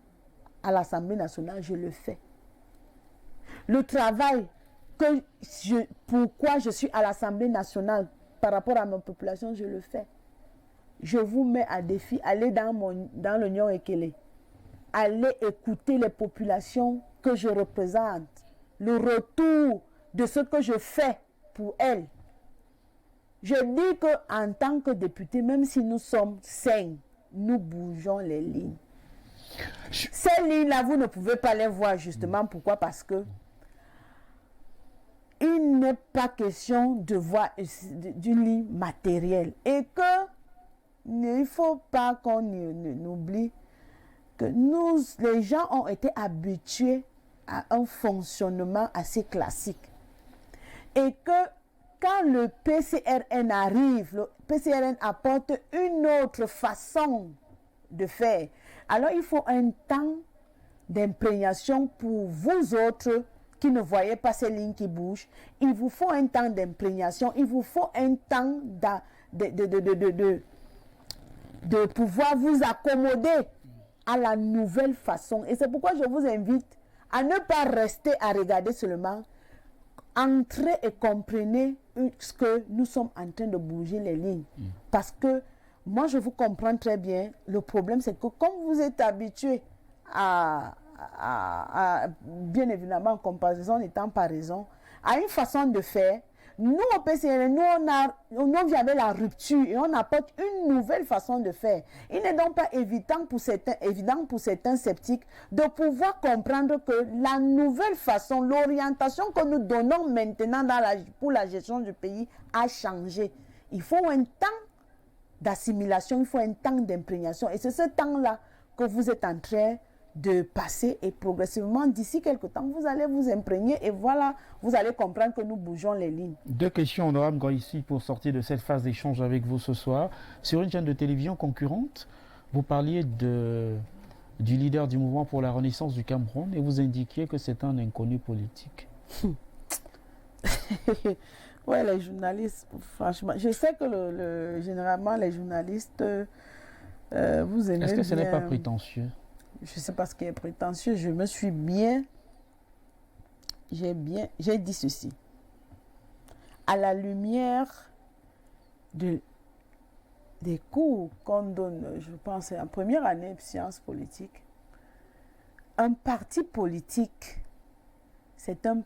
à l'Assemblée nationale, je le fais. Le travail, pourquoi je suis à l'Assemblée nationale par rapport à ma population, je le fais. Je vous mets à défi, allez dans l'Union Ekele. Allez écouter les populations que je représente. Le retour de ce que je fais pour elles. Je dis qu'en tant que député, même si nous sommes 5, nous bougeons les lignes. Ces lignes-là, vous ne pouvez pas les voir justement. Pourquoi? Parce que il n'est pas question de voir d'une ligne matérielle. Et que il ne faut pas qu'on oublie que les gens ont été habitués à un fonctionnement assez classique. Et que quand le PCRN arrive, le PCRN apporte une autre façon de faire. Alors il faut un temps d'imprégnation pour vous autres qui ne voyez pas ces lignes qui bougent. Il vous faut un temps d'imprégnation, il vous faut un temps de pouvoir vous accommoder à la nouvelle façon. Et c'est pourquoi je vous invite à ne pas rester à regarder seulement. Entrez et comprenez ce que nous sommes en train de bouger les lignes. Parce que moi, je vous comprends très bien. Le problème, c'est que comme vous êtes habitué à bien évidemment, en comparaison n'étant pas raison, à une façon de faire, nous, au PCRN, nous vient avec la rupture et on apporte une nouvelle façon de faire. Il n'est donc pas évident pour certains sceptiques de pouvoir comprendre que la nouvelle façon, l'orientation que nous donnons maintenant pour la gestion du pays a changé. Il faut un temps d'assimilation, il faut un temps d'imprégnation. Et c'est ce temps-là que vous êtes en train de passer et progressivement, d'ici quelques temps, vous allez vous imprégner et voilà, vous allez comprendre que nous bougeons les lignes. 2 questions, honorable Ngoïsi, pour sortir de cette phase d'échange avec vous ce soir. Sur une chaîne de télévision concurrente, vous parliez du leader du mouvement pour la renaissance du Cameroun et vous indiquiez que c'est un inconnu politique. Oui, les journalistes, franchement, je sais que généralement les journalistes, vous aimez Est-ce que ce n'est bien- pas prétentieux? Je ne sais pas ce qui est prétentieux, j'ai dit ceci. À la lumière des cours qu'on donne, je pense, en première année de sciences politiques, un parti politique, c'est un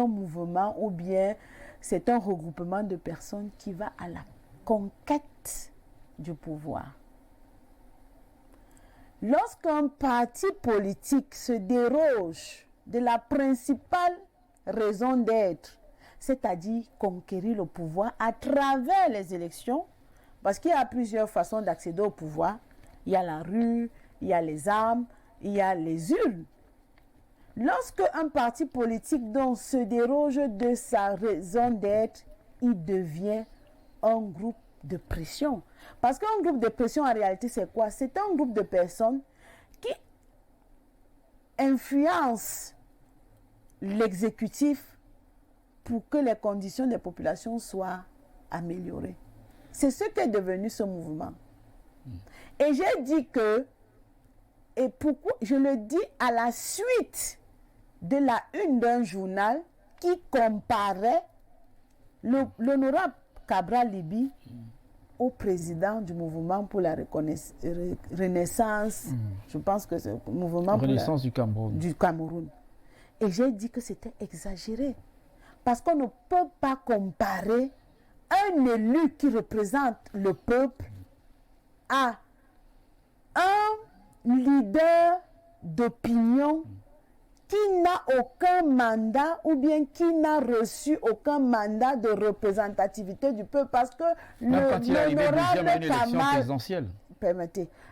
mouvement ou bien c'est un regroupement de personnes qui va à la conquête du pouvoir. Lorsqu'un parti politique se déroge de la principale raison d'être, c'est-à-dire conquérir le pouvoir à travers les élections, parce qu'il y a plusieurs façons d'accéder au pouvoir. Il y a la rue, il y a les armes, il y a les urnes. Lorsque un parti politique donc se déroge de sa raison d'être, il devient un groupe de pression. Parce qu'un groupe de pression, en réalité, c'est quoi? C'est un groupe de personnes qui influencent l'exécutif pour que les conditions des populations soient améliorées. C'est ce qu'est devenu ce mouvement. Et j'ai dit que, et pourquoi je le dis à la suite de la une d'un journal qui comparait l'honorable Cabral Libye au président du mouvement pour la renaissance, je pense que c'est le mouvement Renaissance du Cameroun. Et j'ai dit que c'était exagéré. Parce qu'on ne peut pas comparer un élu qui représente le peuple à un leader d'opinion qui n'a aucun mandat ou bien qui n'a reçu aucun mandat de représentativité du peuple, parce que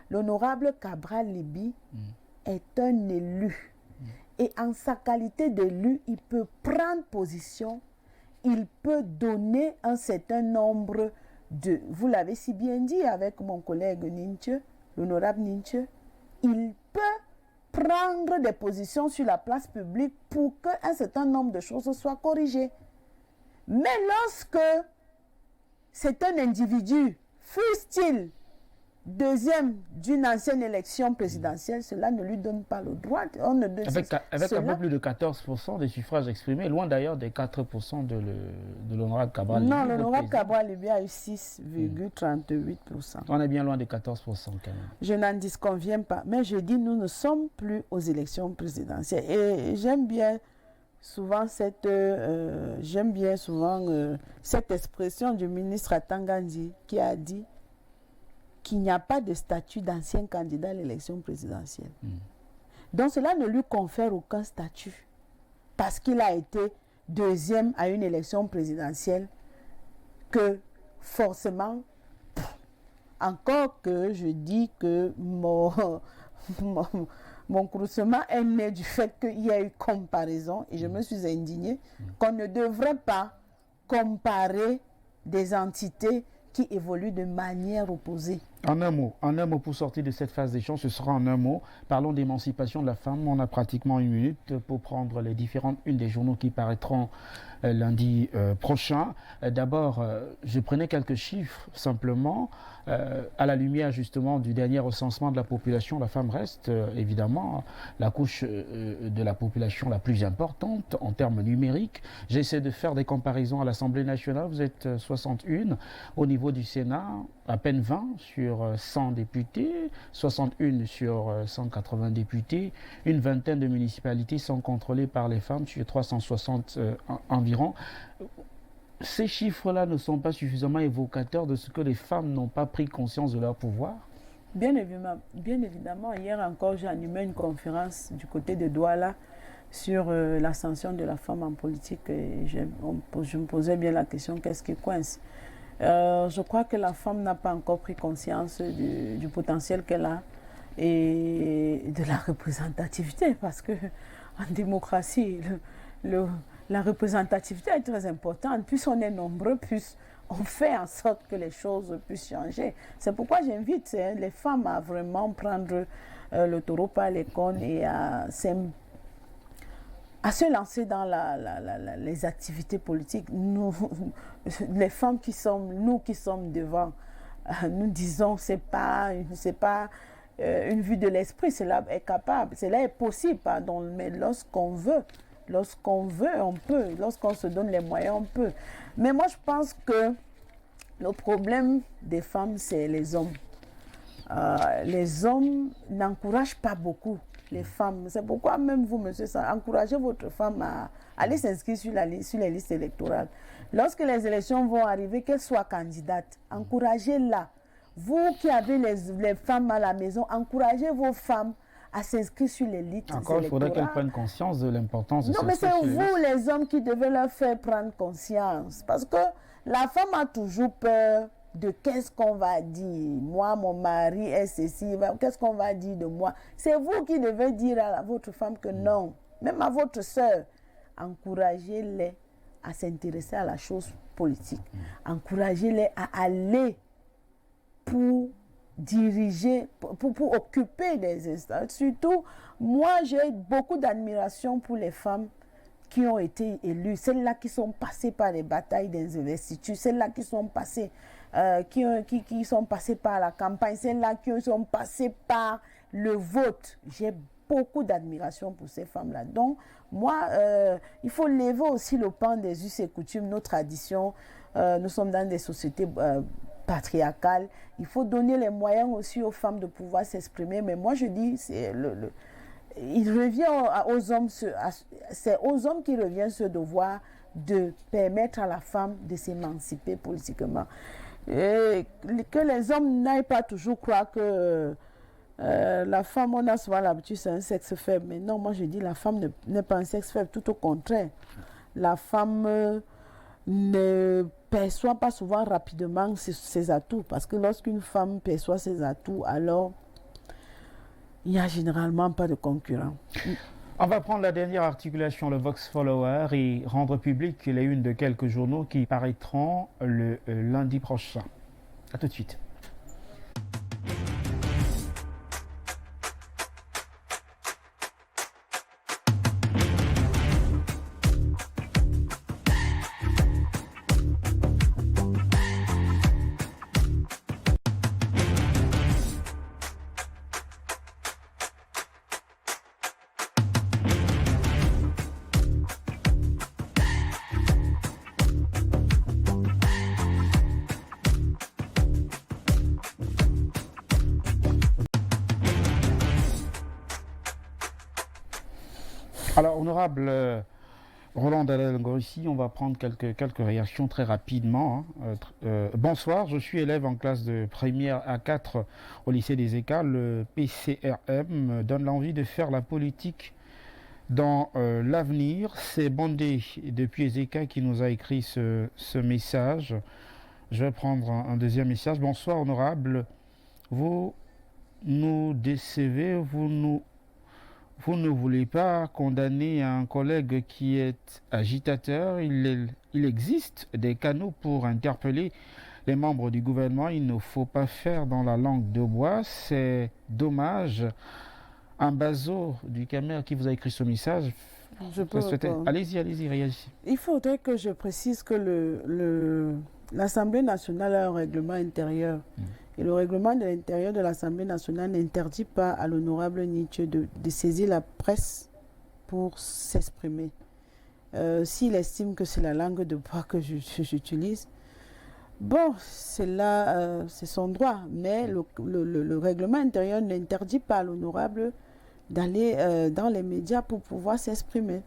l'honorable Cabral Libye est un élu. Et en sa qualité d'élu, il peut prendre position, il peut donner un certain nombre de... Vous l'avez si bien dit avec mon collègue Ninche, l'honorable Ninche, il peut prendre des positions sur la place publique pour qu'un certain nombre de choses soient corrigées. Mais lorsque c'est un individu, fût-il deuxième d'une ancienne élection présidentielle, cela ne lui donne pas le droit. Avec un peu plus de 14% des suffrages exprimés, loin d'ailleurs des 4% de l'honorable Cabral Libye. Non, l'honorable Cabral Libye a eu 6,38%. On est bien loin des 14% quand même. Je n'en disconviens pas, mais je dis nous ne sommes plus aux élections présidentielles. Et j'aime bien souvent cette expression du ministre Atangandi qui a dit qu'il n'y a pas de statut d'ancien candidat à l'élection présidentielle. Donc cela ne lui confère aucun statut parce qu'il a été deuxième à une élection présidentielle que forcément, encore que je dis que mon croussement est né du fait qu'il y a eu comparaison et je me suis indignée qu'on ne devrait pas comparer des entités qui évoluent de manière opposée. En un mot pour sortir de cette phase d'échange, ce sera en un mot. Parlons d'émancipation de la femme. On a pratiquement 1 minute pour prendre les différentes unes des journaux qui paraîtront lundi prochain. D'abord, je prenais quelques chiffres simplement. À la lumière justement du dernier recensement de la population, la femme reste évidemment la couche de la population la plus importante en termes numériques. J'essaie de faire des comparaisons à l'Assemblée nationale. Vous êtes 61. Au niveau du Sénat, à peine 20 sur 100 députés, 61 sur 180 députés, une vingtaine de municipalités sont contrôlées par les femmes sur 360 environ. Ces chiffres-là ne sont pas suffisamment évocateurs de ce que les femmes n'ont pas pris conscience de leur pouvoir? Bien évidemment, hier encore, j'ai animé une conférence du côté de Douala sur l'ascension de la femme en politique. Et je me posais bien la question, qu'est-ce qui coince? Je crois que la femme n'a pas encore pris conscience du potentiel qu'elle a. et de la représentativité, parce que en démocratie, la représentativité est très importante. Plus on est nombreux, plus on fait en sorte que les choses puissent changer. C'est pourquoi j'invite les femmes à vraiment prendre le taureau par les cornes et à se lancer dans les activités politiques. Nous, les femmes qui sommes devant, nous disons c'est pas une vue de l'esprit, cela est capable, cela est possible, pardon, mais lorsqu'on veut, on peut, lorsqu'on se donne les moyens, on peut. Mais moi, je pense que le problème des femmes, c'est les hommes. Les hommes n'encouragent pas beaucoup les femmes. C'est pourquoi même vous, monsieur, encouragez votre femme à aller s'inscrire sur les listes électorales. Lorsque les élections vont arriver, qu'elle soit candidate, encouragez-la. Vous qui avez les femmes à la maison, encouragez vos femmes à s'inscrire sur les listes électorales. Encore, il faudrait qu'elles prennent conscience de l'importance de Non, mais c'est vous, les hommes, qui devez leur faire prendre conscience. Parce que la femme a toujours peur de qu'est-ce qu'on va dire. Moi, mon mari est ceci, qu'est-ce qu'on va dire de moi. C'est vous qui devez dire à votre femme que non. Même à votre soeur, encouragez-les à s'intéresser à la chose politique. Encouragez-les à aller pour diriger, pour occuper des instances. Surtout, moi, j'ai beaucoup d'admiration pour les femmes qui ont été élues, celles-là qui sont passées par les batailles des investitures, celles-là qui sont passées, qui sont passées par la campagne, celles-là qui sont passées par le vote. J'ai beaucoup d'admiration pour ces femmes-là. Donc, moi, il faut lever aussi le pan des us et coutumes, nos traditions. Nous sommes dans des sociétés patriarcales. Il faut donner les moyens aussi aux femmes de pouvoir s'exprimer. Mais moi, je dis, il revient aux hommes, c'est aux hommes qui revient ce devoir de permettre à la femme de s'émanciper politiquement. Et que les hommes n'aillent pas toujours croire que la femme, on a souvent l'habitude, c'est un sexe faible. Mais non, moi je dis la femme n'est pas un sexe faible, tout au contraire. La femme ne perçoit pas souvent rapidement ses atouts, parce que lorsqu'une femme perçoit ses atouts, alors il n'y a généralement pas de concurrent. On va prendre la dernière articulation, le Vox Follower, et rendre public les unes de quelques journaux qui paraîtront le lundi prochain. A tout de suite. Alors, honorable Roland Dadel-Ngoïsi, on va prendre quelques réactions très rapidement. Bonsoir, je suis élève en classe de première à 4 au lycée des ECA. Le PCRM me donne l'envie de faire la politique dans l'avenir. C'est Bondé depuis EZECA qui nous a écrit ce message. Je vais prendre un deuxième message. Bonsoir, honorable. Vous nous décevez, vous ne voulez pas condamner un collègue qui est agitateur. Il existe des canaux pour interpeller les membres du gouvernement. Il ne faut pas faire dans la langue de bois. C'est dommage. Un bazo du Camer qui vous a écrit ce message. Je peux répondre. Allez-y, réagissez. Il faudrait que je précise que l'Assemblée nationale a un règlement intérieur. Et le règlement de l'intérieur de l'Assemblée nationale n'interdit pas à l'honorable Nietzsche de saisir la presse pour s'exprimer. S'il estime que c'est la langue de bois que j'utilise, bon, c'est son droit. Mais le règlement intérieur n'interdit pas à l'honorable d'aller dans les médias pour pouvoir s'exprimer.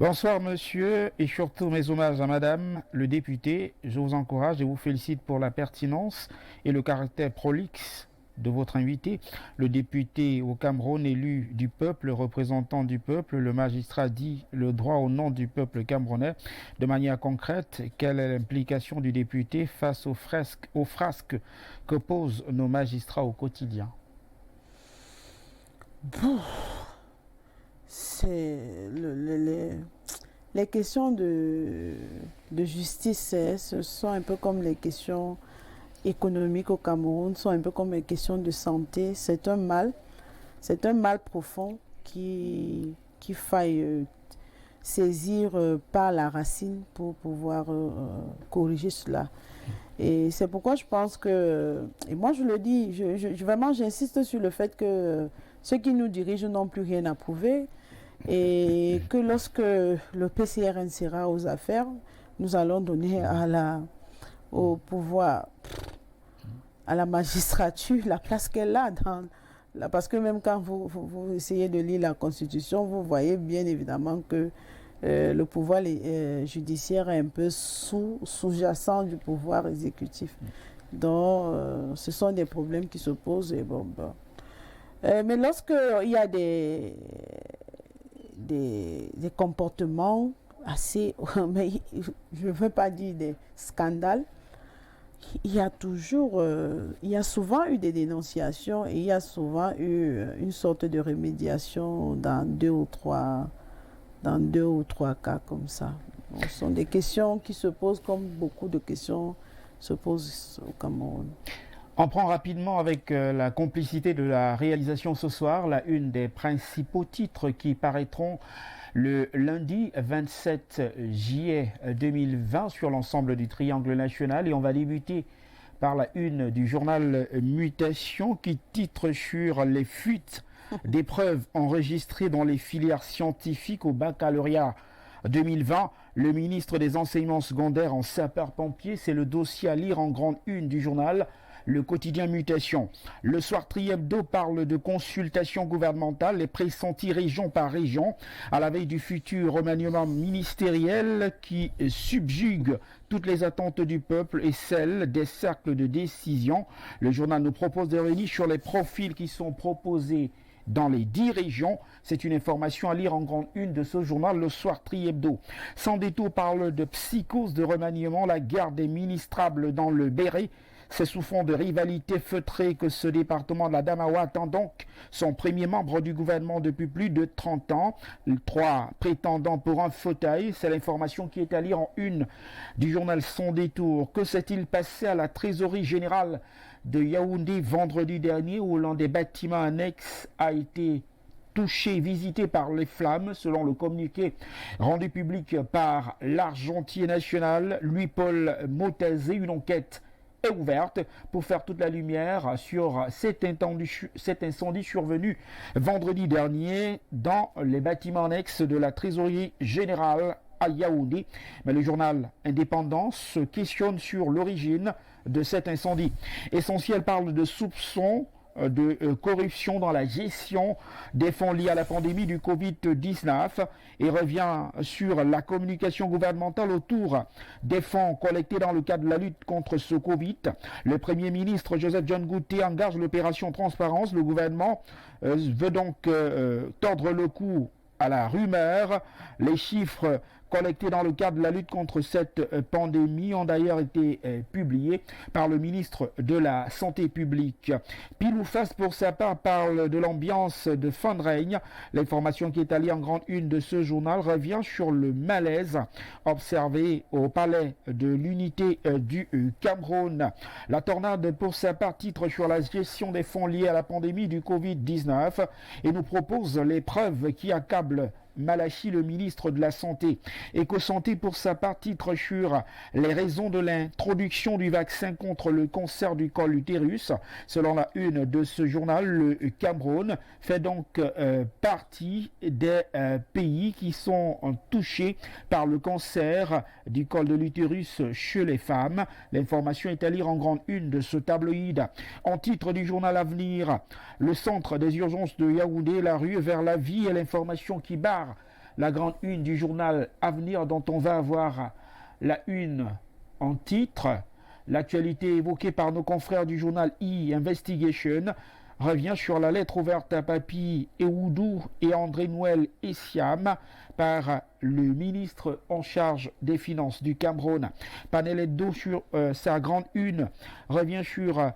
Bonsoir monsieur, et surtout mes hommages à madame le député. Je vous encourage et vous félicite pour la pertinence et le caractère prolixe de votre invité. Le député au Cameroun élu du peuple, représentant du peuple, le magistrat dit le droit au nom du peuple camerounais. De manière concrète, quelle est l'implication du député face aux frasques que posent nos magistrats au quotidien? C'est les questions de justice, ce sont un peu comme les questions économiques au Cameroun, sont un peu comme les questions de santé. C'est un mal profond qui faille saisir par la racine pour pouvoir corriger cela. Et c'est pourquoi je pense que, et moi je le dis, vraiment j'insiste sur le fait que ceux qui nous dirigent n'ont plus rien à prouver et que lorsque le PCRN sera aux affaires, nous allons donner au pouvoir, à la magistrature, la place qu'elle a parce que même quand vous essayez de lire la Constitution, vous voyez bien évidemment que le pouvoir judiciaire est un peu sous-jacent du pouvoir exécutif. Donc, ce sont des problèmes qui se posent. Et mais lorsqu'il y a des comportements assez... mais je ne veux pas dire des scandales. Il y a souvent eu des dénonciations et il y a souvent eu une sorte de remédiation dans deux ou trois cas comme ça. Ce sont des questions qui se posent comme beaucoup de questions se posent au Cameroun. On prend rapidement avec la complicité de la réalisation ce soir la une des principaux titres qui paraîtront le lundi 27 juillet 2020 sur l'ensemble du triangle national. Et on va débuter par la une du journal Mutation qui titre sur les fuites d'épreuves enregistrées dans les filières scientifiques au baccalauréat 2020. Le ministre des enseignements secondaires en sapeur-pompier, c'est le dossier à lire en grande une du journal Le quotidien Mutation. Le soir Hebdo parle de consultation gouvernementale, les pressentis région par région, à la veille du futur remaniement ministériel qui subjugue toutes les attentes du peuple et celles des cercles de décision. Le journal nous propose de revenir sur les profils qui sont proposés dans les 10 régions. C'est une information à lire en grande une de ce journal, le soir Hebdo. Sans détour parle de psychose de remaniement, la guerre des ministrables dans le Béret. C'est sous fond de rivalité feutrée que ce département de la Damawa attend donc son premier membre du gouvernement depuis plus de 30 ans. 3 prétendants pour un fauteuil, c'est l'information qui est à lire en une du journal Sans détour. Que s'est-il passé à la trésorerie générale de Yaoundé vendredi dernier où l'un des bâtiments annexes a été touché, visité par les flammes, selon le communiqué rendu public par l'Argentier national Louis-Paul Motazé. Une enquête est ouverte pour faire toute la lumière sur cet incendie survenu vendredi dernier dans les bâtiments annexes de la trésorerie générale à Yaoundé. Mais le journal Indépendant se questionne sur l'origine de cet incendie. Essentiel parle de soupçons de corruption dans la gestion des fonds liés à la pandémie du Covid-19 et revient sur la communication gouvernementale autour des fonds collectés dans le cadre de la lutte contre ce Covid. Le Premier ministre Joseph John Gouté engage l'opération Transparence. Le gouvernement veut donc tordre le cou à la rumeur. Les chiffres collectés dans le cadre de la lutte contre cette pandémie ont d'ailleurs été publiés par le ministre de la Santé publique. Pile ou face, pour sa part, parle de l'ambiance de fin de règne. L'information qui est à lire en grande une de ce journal revient sur le malaise observé au palais de l'unité du Cameroun. La tornade, pour sa part, titre sur la gestion des fonds liés à la pandémie du Covid-19 et nous propose les preuves qui accablent Malachi, le ministre de la Santé. Éco-Santé, pour sa part, titre sur les raisons de l'introduction du vaccin contre le cancer du col utérus. Selon la une de ce journal, le Cameroun fait donc partie des pays qui sont touchés par le cancer du col de l'utérus chez les femmes. L'information est à lire en grande une de ce tabloïd. En titre du journal Avenir, le centre des urgences de Yaoundé, la rue vers la vie, et l'information qui barre la grande une du journal Avenir, dont on va avoir la une en titre. L'actualité évoquée par nos confrères du journal E-Investigation revient sur la lettre ouverte à Papi Ewoudou et André Noël Essiam par le ministre en charge des Finances du Cameroun. Panel Hebdo, sur sa grande une, revient sur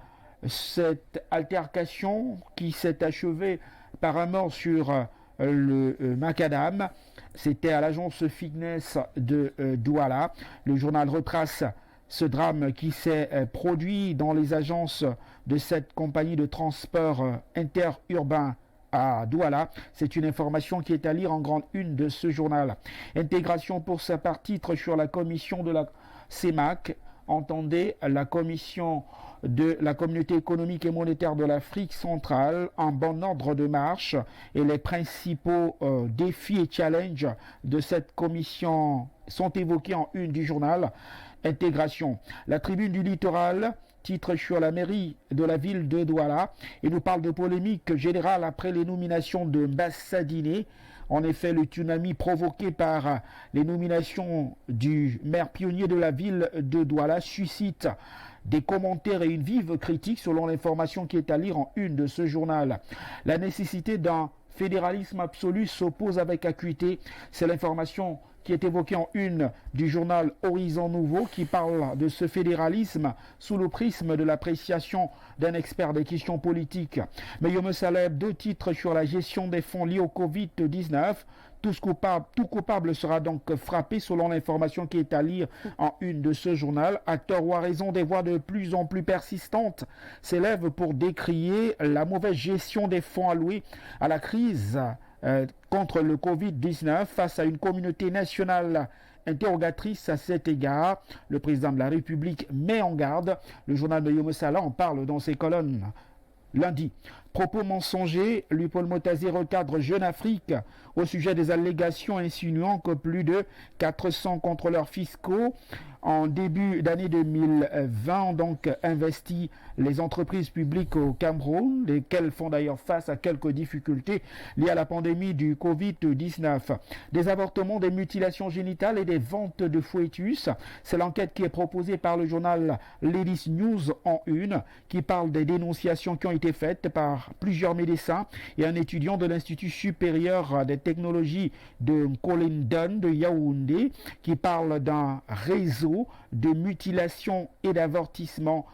cette altercation qui s'est achevée par un mort sur le macadam. C'était à l'agence fitness de Douala. Le journal retrace ce drame qui s'est produit dans les agences de cette compagnie de transport interurbain à Douala. C'est une information qui est à lire en grande une de ce journal. Intégration pour sa part titre sur la commission de la CEMAC. Entendez la commission de la communauté économique et monétaire de l'Afrique centrale en bon ordre de marche et les principaux défis et challenges de cette commission sont évoqués en une du journal Intégration. La tribune du littoral titre sur la mairie de la ville de Douala et nous parle de polémique générale après les nominations de Bassadiné. En effet, le tsunami provoqué par les nominations du maire pionnier de la ville de Douala suscite des commentaires et une vive critique selon l'information qui est à lire en une de ce journal. La nécessité d'un fédéralisme absolu s'oppose avec acuité. C'est l'information qui est évoquée en une du journal Horizon Nouveau qui parle de ce fédéralisme sous le prisme de l'appréciation d'un expert des questions politiques. Mais Yom Saleb, 2 titres sur la gestion des fonds liés au Covid-19. Tout coupable sera donc frappé selon l'information qui est à lire en une de ce journal. À tort ou à raison, des voix de plus en plus persistantes s'élèvent pour décrier la mauvaise gestion des fonds alloués à la crise contre le Covid-19 face à une communauté nationale interrogatrice à cet égard. Le président de la République met en garde. Le journal de Yom Salah en parle dans ses colonnes lundi. Propos mensongers, Lupaul Motazé recadre Jeune Afrique au sujet des allégations insinuant que plus de 400 contrôleurs fiscaux en début d'année 2020 ont donc investi les entreprises publiques au Cameroun, lesquelles font d'ailleurs face à quelques difficultés liées à la pandémie du Covid-19. Des avortements, des mutilations génitales et des ventes de fœtus. C'est l'enquête qui est proposée par le journal Ladies News en une, qui parle des dénonciations qui ont été faites par plusieurs médecins et un étudiant de l'Institut supérieur des technologies de Kolindon de Yaoundé, qui parle d'un réseau de mutilation et d'avortement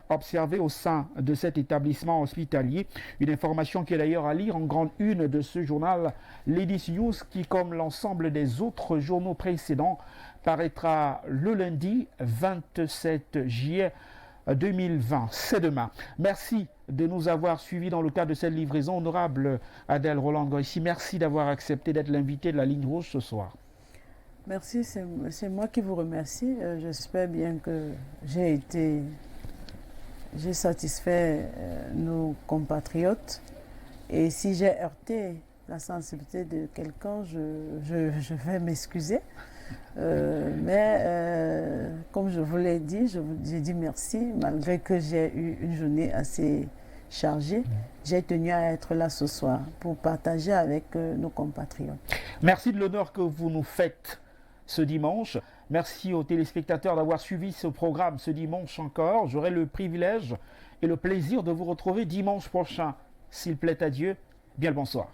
observé au sein de cet établissement hospitalier. Une information qui est d'ailleurs à lire en grande une de ce journal Ladies News qui, comme l'ensemble des autres journaux précédents, paraîtra le lundi 27 juillet 2020. C'est demain. Merci de nous avoir suivis dans le cadre de cette livraison. Honorable Adèle Roland-Goïssi, merci d'avoir accepté d'être l'invité de la Ligne Rouge ce soir. Merci, c'est moi qui vous remercie. J'espère bien que j'ai satisfait nos compatriotes. Et si j'ai heurté la sensibilité de quelqu'un, je vais m'excuser. Mais comme je vous l'ai dit, j'ai dit merci, malgré que j'ai eu une journée assez chargée. J'ai tenu à être là ce soir pour partager avec nos compatriotes. Merci de l'honneur que vous nous faites ce dimanche. Merci aux téléspectateurs d'avoir suivi ce programme ce dimanche encore. J'aurai le privilège et le plaisir de vous retrouver dimanche prochain. S'il plaît à Dieu, bien le bonsoir.